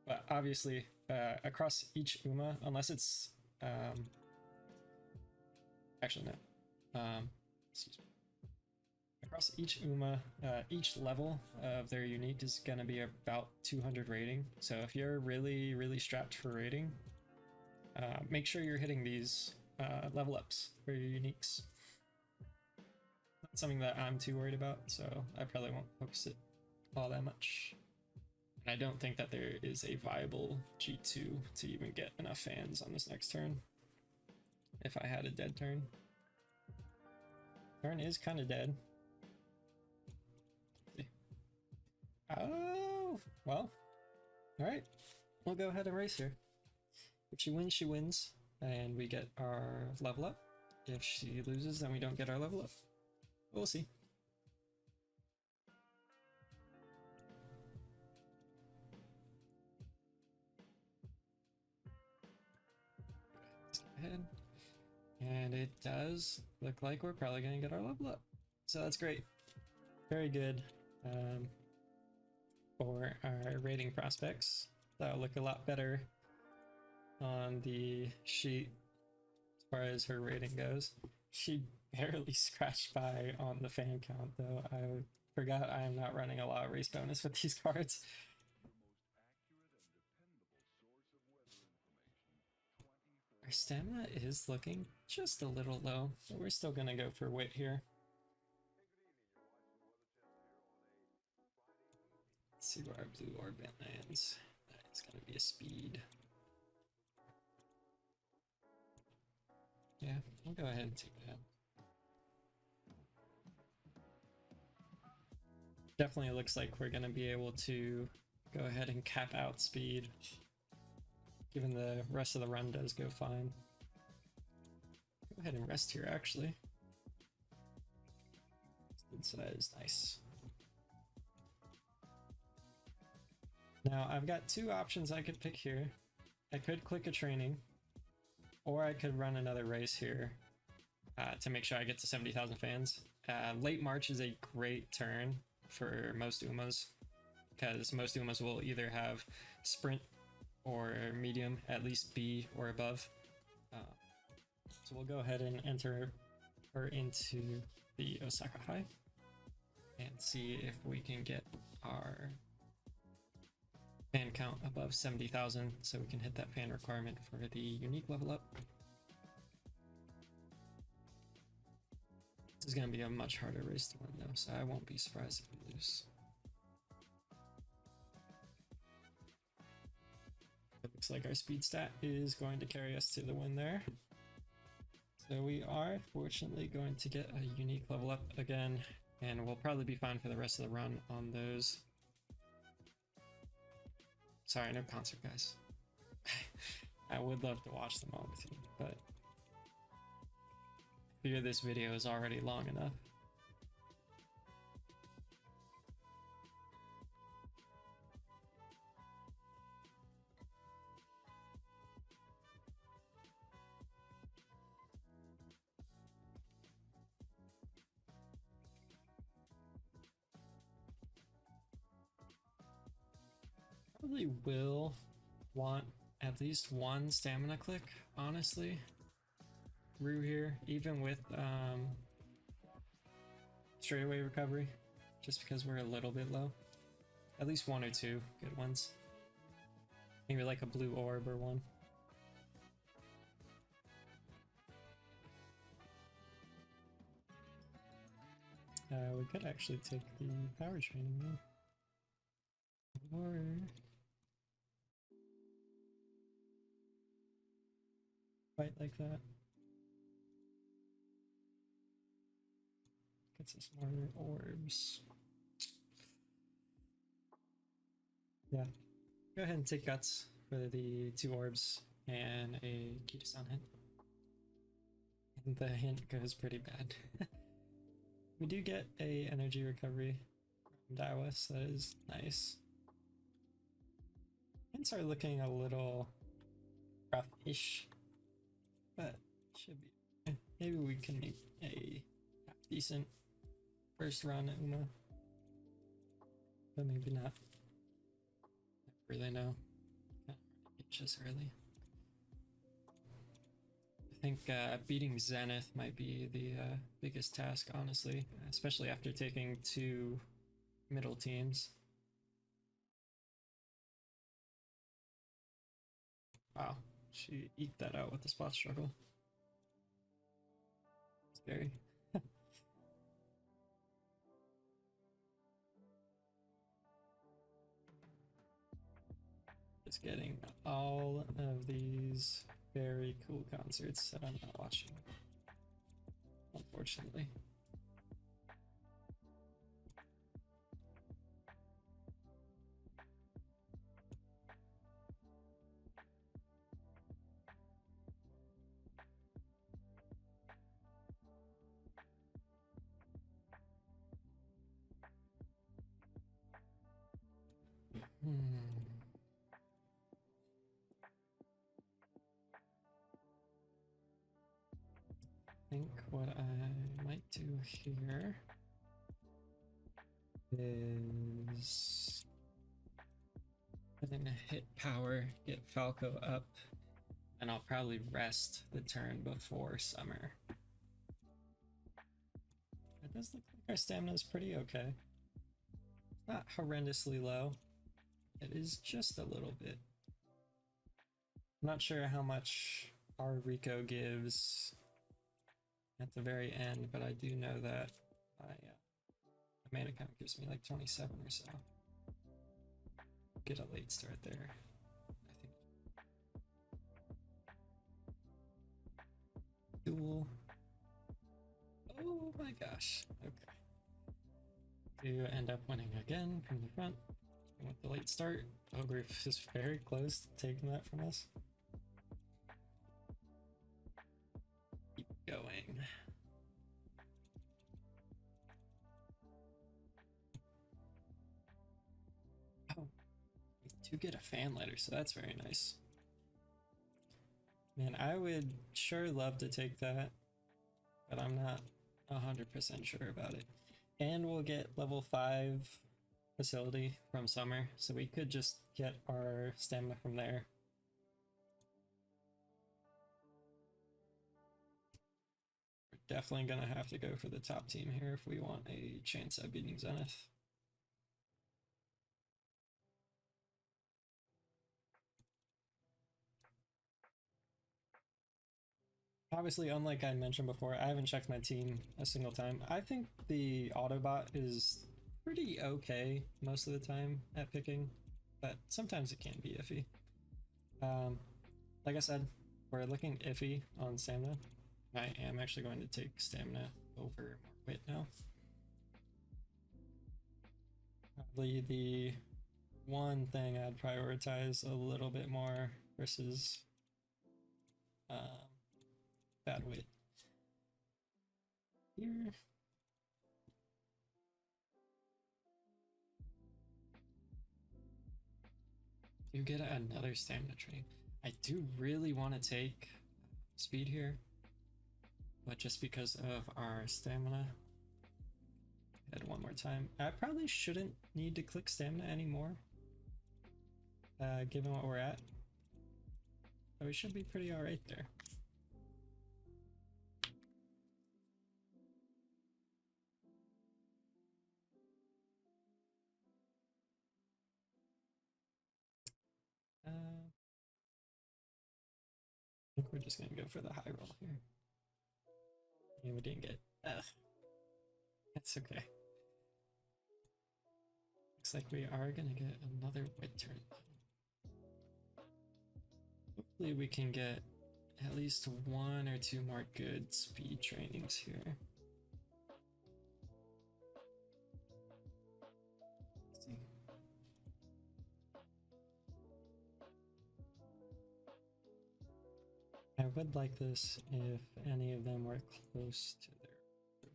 But obviously across each UMA, unless it's actually no, excuse me. Across each UMA, each level of their unique is going to be about 200 rating. So if you're really strapped for rating, make sure you're hitting these level ups for your uniques. Not something that I'm too worried about, so I probably won't focus it all that much. And I don't think that there is a viable G2 to even get enough fans on this next turn. If I had a dead turn. Turn is kind of dead. Oh, well, all right. We'll go ahead and race her. If she wins, she wins, and we get our level up. If she loses, then we don't get our level up. We'll see. Let's go ahead. And it does look like we're probably going to get our level up. So that's great. Very good. For our rating prospects, that'll look a lot better on the sheet as far as her rating goes. She barely scratched by on the fan count, though. I forgot I am not running a lot of race bonus with these cards. Our stamina is looking just a little low, but we're still gonna go for wit here. Let's see where our blue orb lands. It's gonna be a speed. Yeah, we'll go ahead and take that. Definitely looks like we're gonna be able to go ahead and cap out speed, given the rest of the run does go fine. Go ahead and rest here, actually. Good size, nice. Now, I've got two options I could pick here. I could click a training, or I could run another race here to make sure I get to 70,000 fans. Late March is a great turn for most UMAs. because most Umas will either have sprint or medium, at least B or above. So we'll go ahead and enter her into the Osaka High and see if we can get our fan count above 70,000 so we can hit that fan requirement for the unique level up. This is going to be a much harder race to win though, so I won't be surprised if we lose. It looks like our speed stat is going to carry us to the win there. So we are fortunately going to get a unique level up again, and we'll probably be fine for the rest of the run on those. Sorry, no concert, guys. I would love to watch them all with you, but I figure this video is already long enough. Probably will want at least one stamina click, honestly, through here, even with straightaway recovery, just because we're a little bit low. At least one or two good ones. Maybe like a blue orb or one. We could actually take the power training though. Or quite like that. Gets us more orbs. Yeah. Go ahead and take guts for the 2 orbs and a Kitasan hint. And the hint goes pretty bad. We do get a energy recovery from Daiwa, so that is nice. Hints are looking a little rough-ish, but should be okay. Maybe we can make a half decent first run at Uma, but maybe not. Never really know. Just early. I think beating Zenith might be the biggest task, honestly, especially after taking 2 middle teams. Wow, she eked that out with the spot struggle. Scary. Just getting all of these very cool concerts that I'm not watching, unfortunately. I think what I might do here is I'm gonna hit power, get Falco up, and I'll probably rest the turn before summer. It does look like our stamina is pretty okay. Not horrendously low. It is just a little bit. I'm not sure how much our Rico gives at the very end, but I do know that my mana count gives me like 27 or so. Get a late start there, I think. Duel. Oh my gosh. Okay. To end up winning again from the front with the late start. Ogriff is very close to taking that from us. Keep going. Oh, we do get a fan letter, so that's very nice. Man, I would sure love to take that, but I'm not 100% sure about it. And we'll get level 5 facility from summer, so we could just get our stamina from there. We're definitely gonna have to go for the top team here if we want a chance at beating Zenith. Obviously, unlike I mentioned before, I haven't checked my team a single time. I think the Autobot is pretty okay most of the time at picking, but sometimes it can be iffy. Like I said, we're looking iffy on stamina. I am actually going to take stamina over more wit now. Probably the one thing I'd prioritize a little bit more versus bad wit. Here. Do get another stamina train. I do really want to take speed here, but just because of our stamina, head one more time. I probably shouldn't need to click stamina anymore, given what we're at. But we should be pretty alright there. I think we're just gonna go for the high roll here. Yeah, we didn't get. Ugh. That's okay. Looks like we are gonna get another wit turn. Hopefully we can get at least 1 or 2 more good speed trainings here. Let's see. I would like this if any of them were close to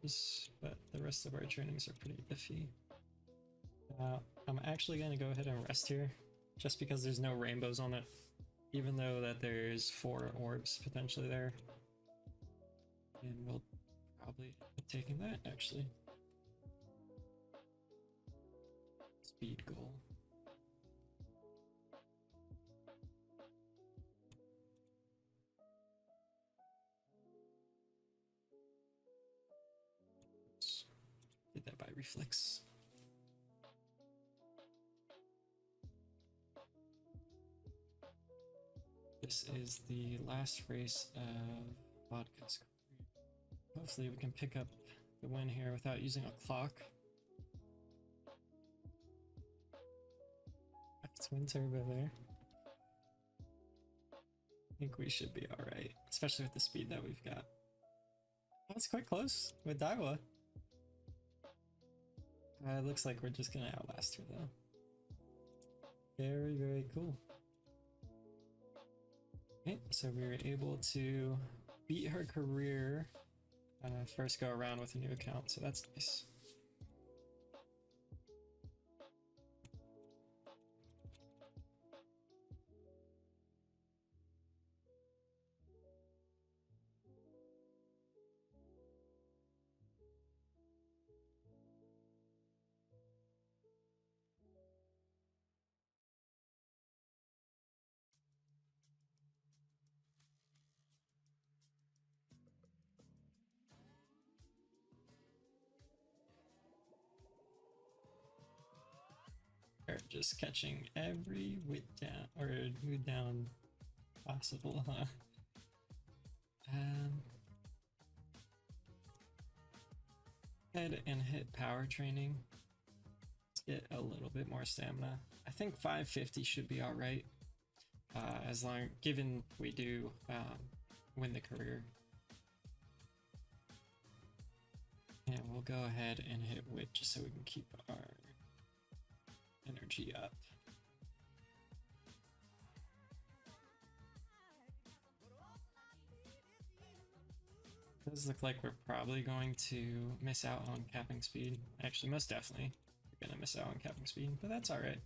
theirs, but the rest of our trainings are pretty iffy. I'm actually going to go ahead and rest here, just because there's no rainbows on it, even though that there's 4 orbs potentially there. And we'll probably be taking that, actually. Speed goal. Did that by reflex. This is the last race of Vodka's career. Hopefully we can pick up the win here without using a clock. Twin turbo there. I think we should be alright, especially with the speed that we've got. That's quite close with Daiwa. It looks like we're just gonna outlast her though. Very, very cool. Okay, so we were able to beat her career first go around with a new account, so that's nice. Just catching every wit down or mood down possible, huh? Head and hit power training. Let's get a little bit more stamina. I think 550 should be all right, as long given we do win the career. And we'll go ahead and hit wit just so we can keep our energy up. Does look like we're probably going to miss out on capping speed. Actually, most definitely we're gonna miss out on capping speed, but that's all right.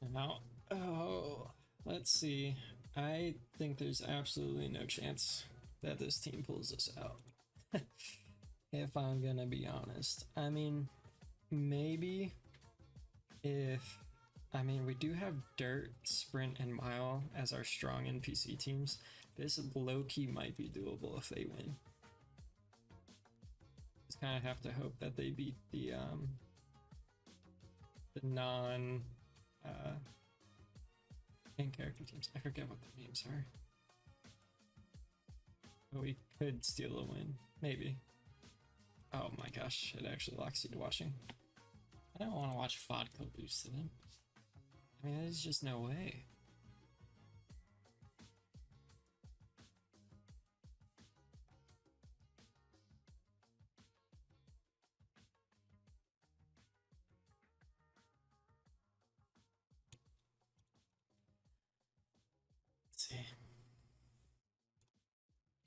And now, oh, let's see. I think there's absolutely no chance that this team pulls us out. if I'm gonna be honest. I mean, maybe if we do have dirt, sprint, and mile as our strong NPC teams. This low-key might be doable if they win. Just kind of have to hope that they beat the non main character teams. I forget what the names are. But we could steal a win, maybe. Oh my gosh, it actually locks you to watching. I don't want to watch Vodka lose to them. I mean, there's just no way. Let's see.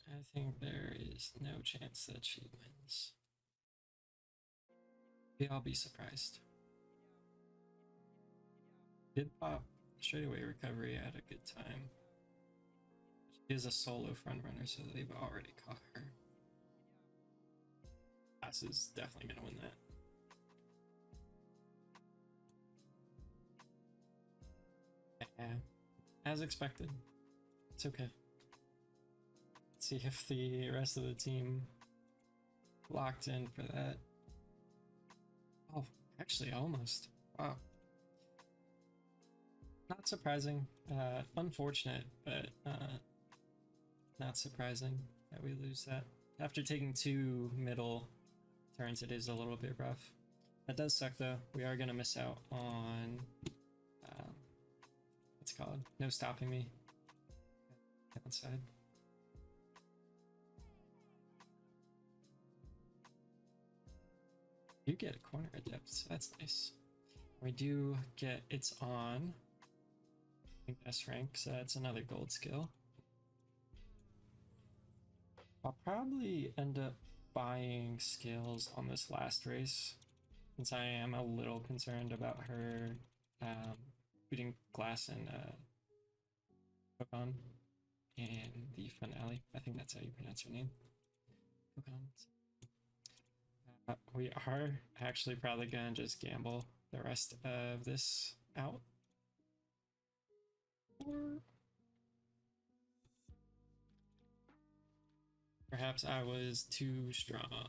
I think there is no chance that she wins. I'll be surprised. Did pop straightaway recovery at a good time. She is a solo frontrunner, so they've already caught her. Cass is definitely gonna win that. Yeah, as expected. It's okay. Let's see if the rest of the team locked in for that. Oh, actually, almost. Wow. Not surprising. Unfortunate, but not surprising that we lose that. After taking 2 middle turns, it is a little bit rough. That does suck though. We are gonna miss out on what's it called? No stopping me. Downside. You get a corner adept, so that's nice. We do get it's on. I think S rank, so that's another gold skill. I'll probably end up buying skills on this last race, since I am a little concerned about her putting glass and Pokemon in the finale. I think that's how you pronounce her name. Pokemon. We are actually probably gonna just gamble the rest of this out. Or perhaps I was too strong.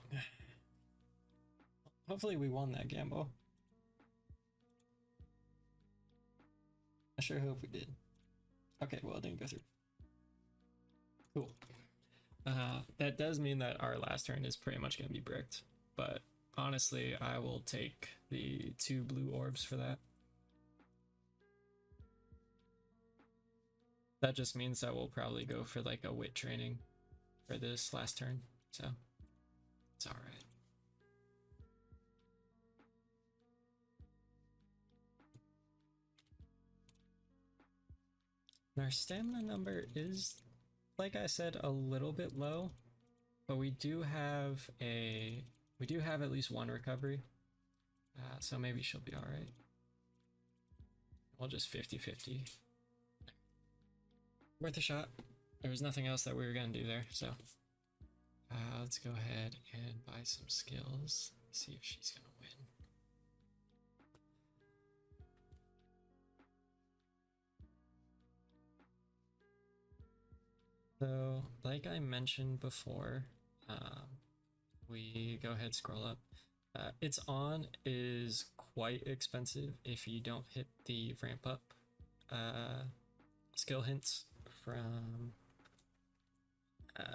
Hopefully we won that gamble. I sure hope we did. Okay, well, it didn't go through. Cool. That does mean that our last turn is pretty much gonna be bricked. But honestly, I will take the 2 blue orbs for that. That just means that we'll probably go for like a wit training for this last turn, so it's all right. Our stamina number is, like I said, a little bit low, but we do have at least 1 recovery, so maybe she'll be all right. We'll just 50-50. Worth a shot. There was nothing else that we were gonna do there, so let's go ahead and buy some skills. See if she's gonna win. So, like I mentioned before, we go ahead, scroll up. It's on is quite expensive if you don't hit the ramp up skill hints from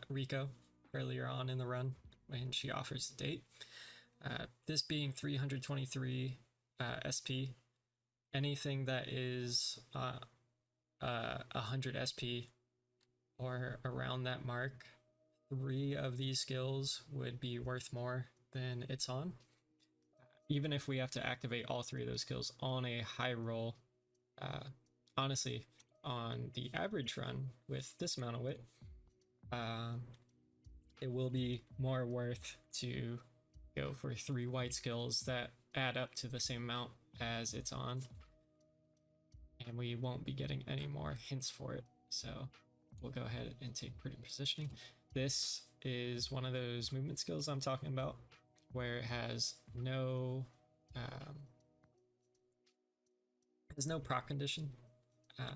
Rico earlier on in the run when she offers the date. This being 323 SP, anything that is 100 SP or around that mark, 3 of these skills would be worth more than it's on. Even if we have to activate all 3 of those skills on a high roll, honestly, on the average run with this amount of wit, it will be more worth to go for 3 white skills that add up to the same amount as it's on, and we won't be getting any more hints for it. So we'll go ahead and take prudent positioning. This is one of those movement skills I'm talking about, where it has no proc condition.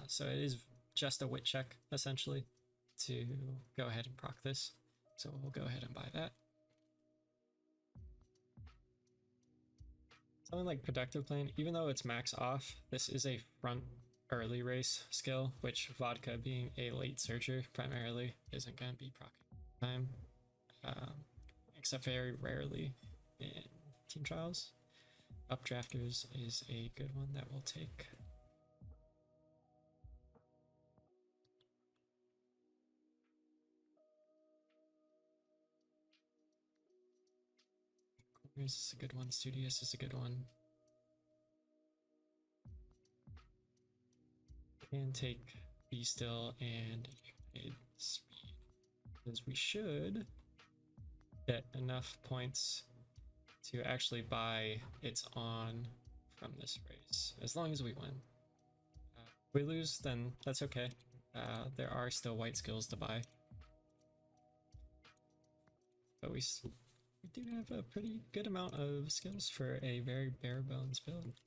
So it is just a wit check essentially to go ahead and proc this. So we'll go ahead and buy that. Something like Productive Plan, even though it's max off, this is a front early race skill, which Vodka, being a late searcher primarily, isn't going to be proccing time, except very rarely in team trials. Updrafters is a good one that we'll take. Corners is a good one. Studious is a good one. Can take Be Still and Speed, because we should get enough points to actually buy It's On from this race, as long as we win. If we lose, then that's okay. There are still white skills to buy. But we do have a pretty good amount of skills for a very bare bones build.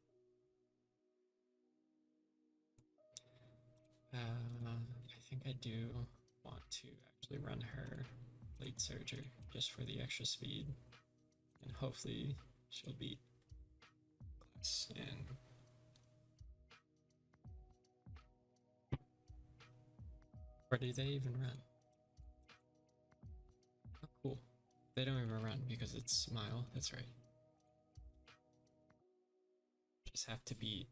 I think I do want to actually run her late surger just for the extra speed, and hopefully she'll beat class. And or do they even run? Oh, cool. They don't even run because it's Smile. That's right. Just have to beat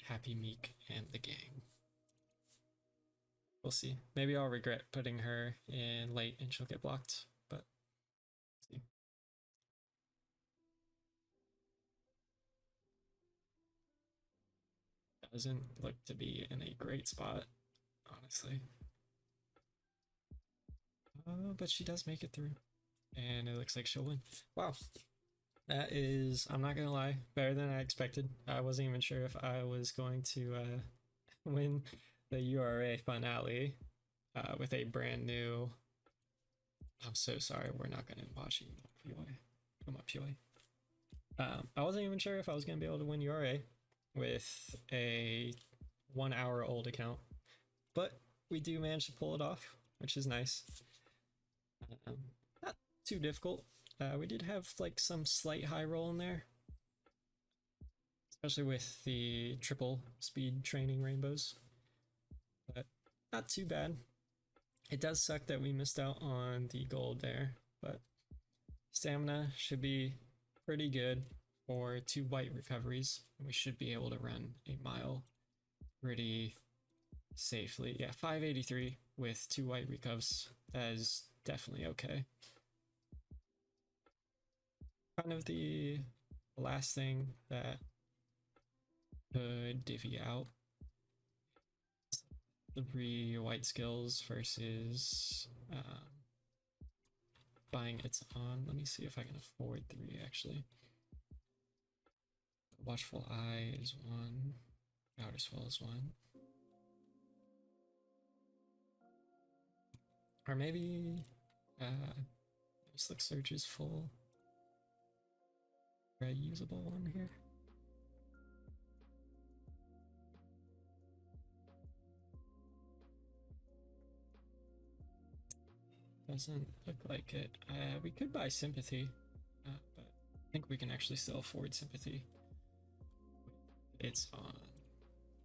Happy Meek and the gang. We'll see. Maybe I'll regret putting her in late and she'll get blocked, but see. Doesn't look to be in a great spot, honestly. But she does make it through, and it looks like she'll win. Wow. That is, I'm not gonna lie, better than I expected. I wasn't even sure if I was going to win the URA finale with a brand new. I'm so sorry, we're not gonna watch you. Come up, Pui. I wasn't even sure if I was gonna be able to win URA with a 1 hour old account, but we do manage to pull it off, which is nice. Not too difficult. We did have like some slight high roll in there, especially with the triple speed training rainbows, but not too bad. It does suck that we missed out on the gold there, but stamina should be pretty good for 2 white recoveries. We should be able to run a mile pretty safely. Yeah, 583 with 2 white recovs. That is definitely okay. Kind of the last thing that could divvy out. 3 white skills versus buying It's On. Let me see if I can afford 3 actually. Watchful Eye is 1. Outer Swell is 1. Or maybe Slick Search is full. A usable one here. Doesn't look like it. We could buy Sympathy, but I think we can actually still afford Sympathy. It's On.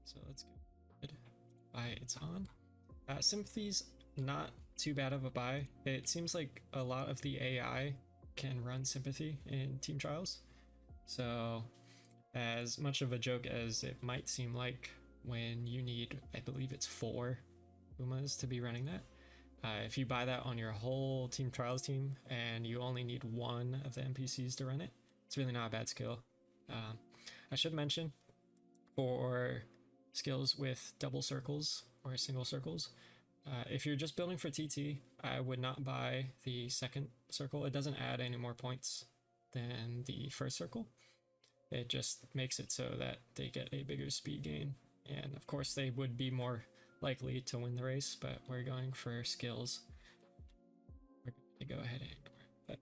So let's go buy It's On. Sympathy's not too bad of a buy. It seems like a lot of the AI can run Sympathy in team trials. So as much of a joke as it might seem like, when you need, I believe it's 4 Pumas to be running that, if you buy that on your whole team trials team and you only need 1 of the NPCs to run it, it's really not a bad skill. I should mention, for skills with double circles or single circles, if you're just building for TT, I would not buy the second circle. It doesn't add any more points than the first circle. It just makes it so that they get a bigger speed gain, and of course they would be more likely to win the race, but we're going for skills. We're to go ahead and ignore it. But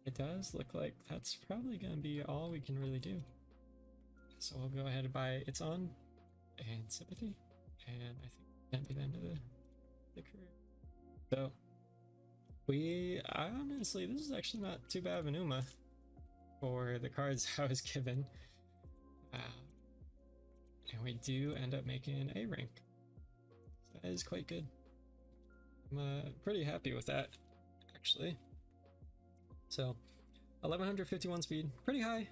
it does look like that's probably going to be all we can really do. So we'll go ahead and buy It's On and Sympathy, and I think it's going to be the end of the career. So honestly, this is actually not too bad of an UMA for the cards I was given. And we do end up making A rank. So that is quite good. I'm pretty happy with that, actually. So 1151 speed, pretty high,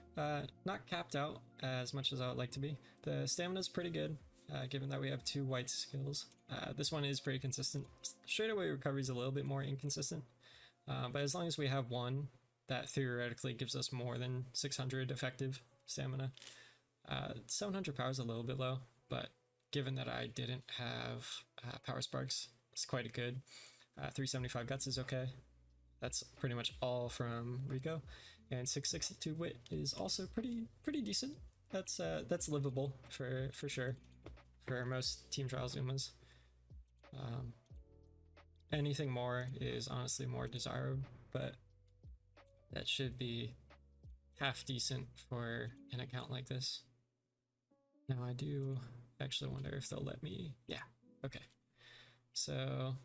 not capped out as much as I would like to be. The stamina is pretty good, given that we have 2 white skills. This one is pretty consistent. Straightaway recovery is a little bit more inconsistent, but as long as we have one, that theoretically gives us more than 600 effective stamina. 700 power is a little bit low, but given that I didn't have power sparks, it's quite a good. 375 guts is okay. That's pretty much all from Rico, and 662 wit is also pretty decent. That's livable for sure for most Team Trials Umas. Anything more is honestly more desirable, but that should be half decent for an account like this. Now I do actually wonder if they'll let me. Yeah, okay. So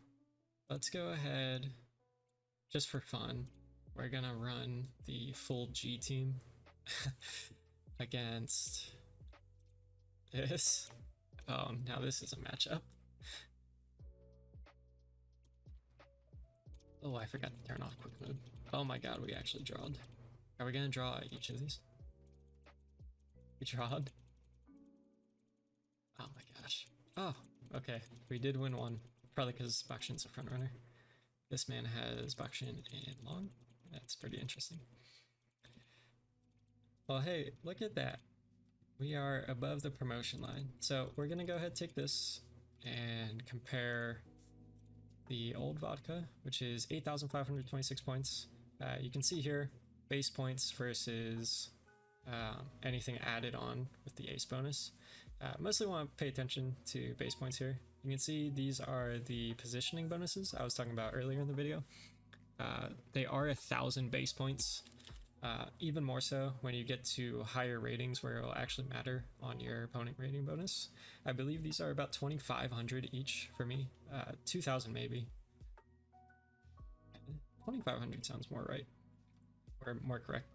let's go ahead, just for fun, we're gonna run the full G team against this. Oh, now this is a matchup. Oh, I forgot to turn off quick mode. Oh my god, we actually drawed. Are we gonna draw each of these? We drawed? Oh my gosh. Oh, okay. We did win one. Probably because Bakshin's a front runner. This man has Bakshin and Long. That's pretty interesting. Well, hey, look at that. We are above the promotion line. So we're gonna go ahead and take this and compare the old Vodka, which is 8,526 points. You can see here, base points versus anything added on with the ace bonus. Mostly want to pay attention to base points here. You can see these are the positioning bonuses I was talking about earlier in the video. They are 1,000 base points, even more so when you get to higher ratings where it will actually matter on your opponent rating bonus. I believe these are about 2,500 each for me, 2,000 maybe. 2,500 sounds more right, or more correct.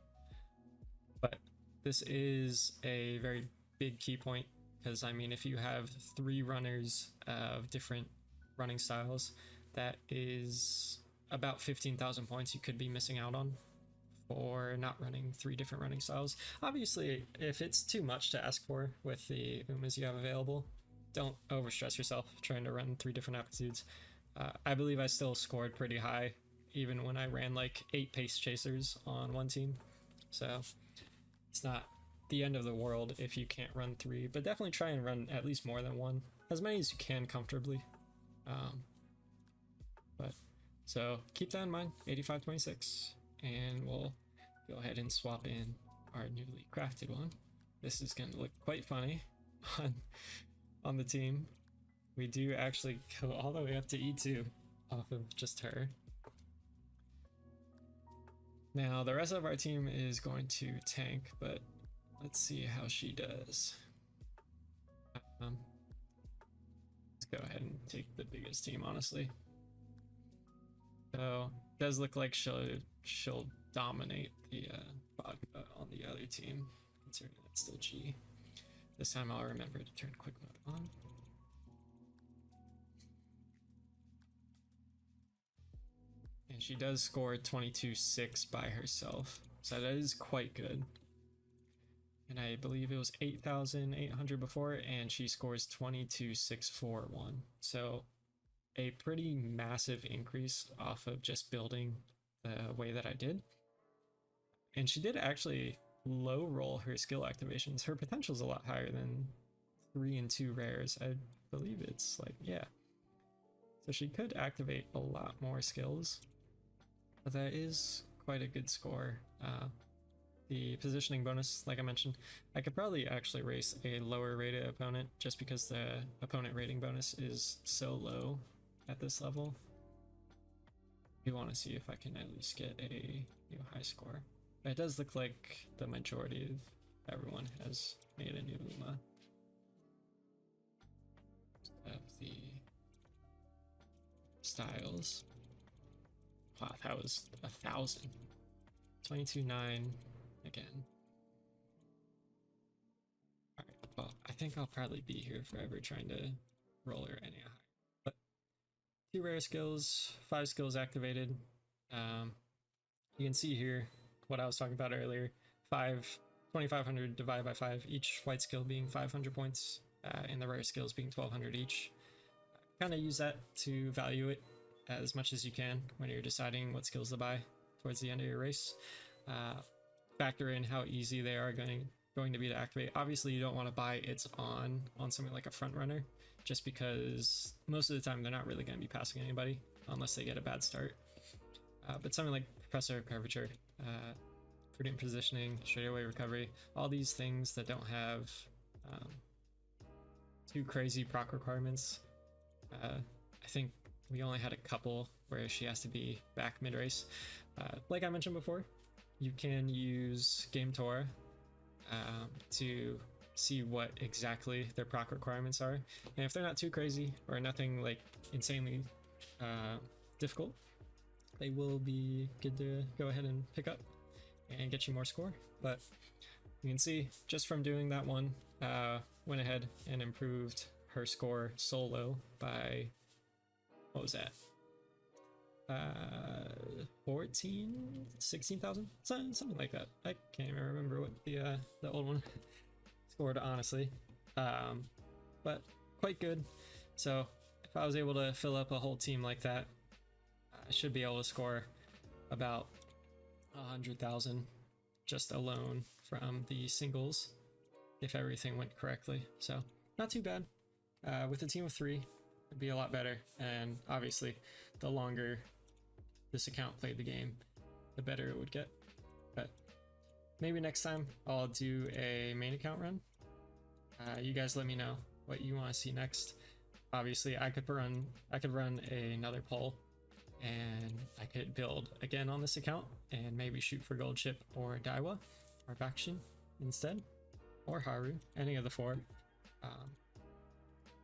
But this is a very big key point, because I mean, if you have 3 runners of different running styles, that is about 15,000 points you could be missing out on for not running 3 different running styles. Obviously, if it's too much to ask for with the Umas you have available, don't overstress yourself trying to run 3 different aptitudes. I believe I still scored pretty high, even when I ran like 8 pace chasers on one team. So it's not the end of the world if you can't run 3, but definitely try and run at least more than 1, as many as you can comfortably. But so keep that in mind, 8526, and we'll go ahead and swap in our newly crafted one. This is going to look quite funny on the team. We do actually go all the way up to E2 off of just her. Now the rest of our team is going to tank, but let's see how she does. Let's go ahead and take the biggest team, honestly. So it does look like she'll dominate the Vodka on the other team, considering it's still G. This time I'll remember to turn quick mode on. And she does score 22.6 by herself, so that is quite good. And I believe it was 8,800 before, and she scores 22.641. So a pretty massive increase off of just building the way that I did. And she did actually low roll her skill activations. Her potential is a lot higher than 3 and 2 rares. I believe it's like, yeah. So she could activate a lot more skills. But that is quite a good score. The positioning bonus, like I mentioned, I could probably actually race a lower rated opponent just because the opponent rating bonus is so low at this level. I want to see if I can at least get a new high score. But it does look like the majority of everyone has made a new Luma. Of the styles. Wow, that was 1,000. 22.9 again. Alright, well, I think I'll probably be here forever trying to roll her any higher. But 2 rare skills, 5 skills activated. You can see here what I was talking about earlier. 2,500 divided by 5, each white skill being 500 points, and the rare skills being 1,200 each. Kind of use that to value it as much as you can when you're deciding what skills to buy towards the end of your race. Factor in how easy they are going to be to activate. Obviously, you don't want to buy it's on something like a front runner, just because most of the time they're not really going to be passing anybody unless they get a bad start. But something like Professor Curvature, prudent positioning, straightaway recovery, all these things that don't have too crazy proc requirements. I think we only had a couple where she has to be back mid-race. Like I mentioned before, you can use Game Torah to see what exactly their proc requirements are. And if they're not too crazy or nothing like insanely difficult, they will be good to go ahead and pick up and get you more score. But you can see just from doing that one, went ahead and improved her score solo by, what was that? 16,000, something like that. I can't even remember what the old one scored, honestly. But quite good. So if I was able to fill up a whole team like that, I should be able to score about 100,000 just alone from the singles if everything went correctly. So not too bad. With a team of 3, it'd be a lot better. And obviously, the longer this account played the game, the better it would get. But maybe next time I'll do a main account run. You guys let me know what you want to see next. Obviously, I could run another poll, and I could build again on this account and maybe shoot for Gold Chip or Daiwa or Bakshin instead, or Haru, any of the 4.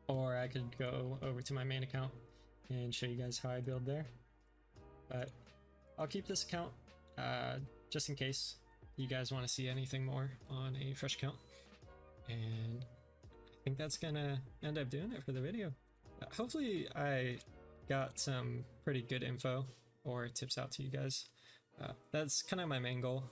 Or I could go over to my main account and show you guys how I build there. But I'll keep this account just in case you guys want to see anything more on a fresh account. And I think that's gonna end up doing it for the video. Hopefully I got some pretty good info or tips out to you guys. That's kind of my main goal.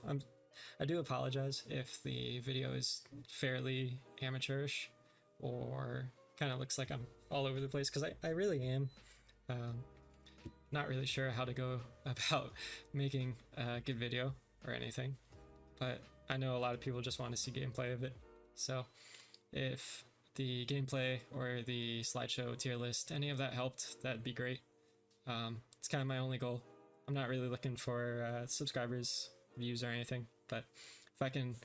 I do apologize if the video is fairly amateurish or kind of looks like I'm all over the place, because I really am. Not really sure how to go about making a good video or anything, but I know a lot of people just want to see gameplay of it. So if the gameplay or the slideshow tier list, any of that helped, that'd be great. It's kind of my only goal. I'm not really looking for subscribers, views, or anything, but if I can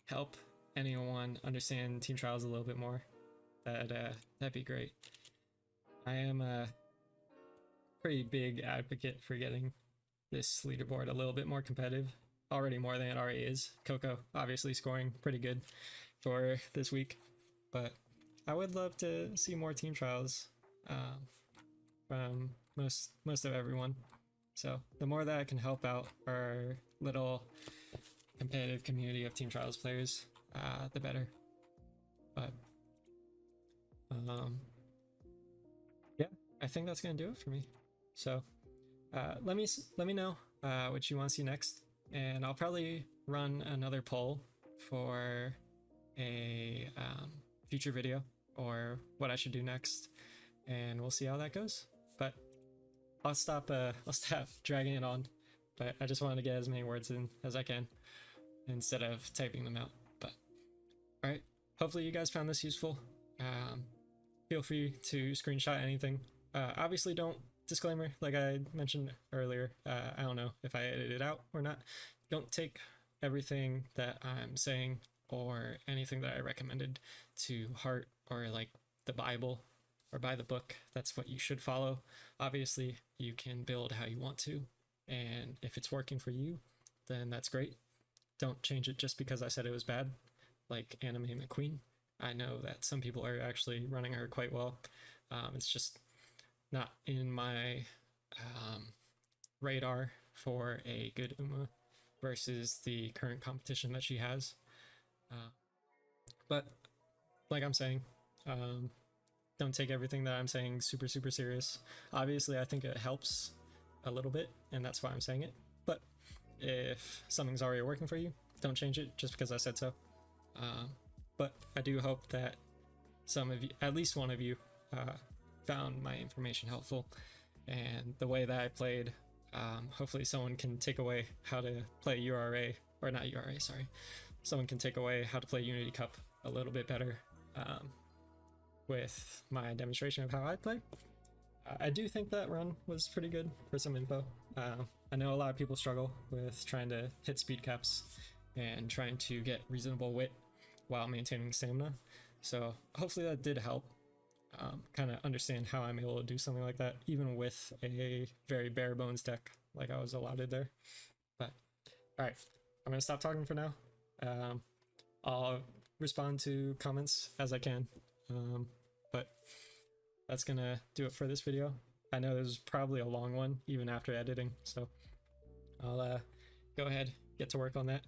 help anyone understand Team Trials a little bit more, that'd be great. I am a pretty big advocate for getting this leaderboard a little bit more competitive, already more than it already is. Coco obviously scoring pretty good for this week, but I would love to see more Team Trials from most of everyone. So the more that I can help out our little competitive community of Team Trials players, the better. But yeah, I think that's gonna do it for me. So let me know what you want to see next, and I'll probably run another poll for a future video or what I should do next, and we'll see how that goes. But I'll stop dragging it on. But I just wanted to get as many words in as I can instead of typing them out. But all right, hopefully you guys found this useful. Feel free to screenshot anything. Obviously don't, disclaimer, like I mentioned earlier, I don't know if I edited it out or not. Don't take everything that I'm saying or anything that I recommended to heart or like the Bible. or by the book. That's what you should follow. Obviously, you can build how you want to, and if it's working for you, then that's great. Don't change it just because I said it was bad, like Anime McQueen. I know that some people are actually running her quite well. It's just not in my radar for a good Uma versus the current competition that she has. But like I'm saying, don't take everything that I'm saying super serious. Obviously, I think it helps a little bit, and that's why I'm saying it. But if something's already working for you, don't change it just because I said so. But I do hope that some of you, at least one of you, found my information helpful, and the way that I played. Hopefully someone can take away how to play URA, or not URA, sorry. Someone can take away how to play Unity Cup a little bit better with my demonstration of how I play. I do think that run was pretty good for some info. I know a lot of people struggle with trying to hit speed caps and trying to get reasonable wit while maintaining stamina. So hopefully that did help kind of understand how I'm able to do something like that, even with a very bare bones deck like I was allotted there. But all right, I'm gonna stop talking for now. I'll respond to comments as I can, but that's gonna do it for this video. I know this is probably a long one even after editing, so I'll go ahead, get to work on that,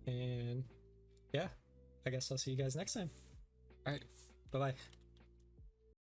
and yeah, I guess I'll see you guys next time. All right, bye bye.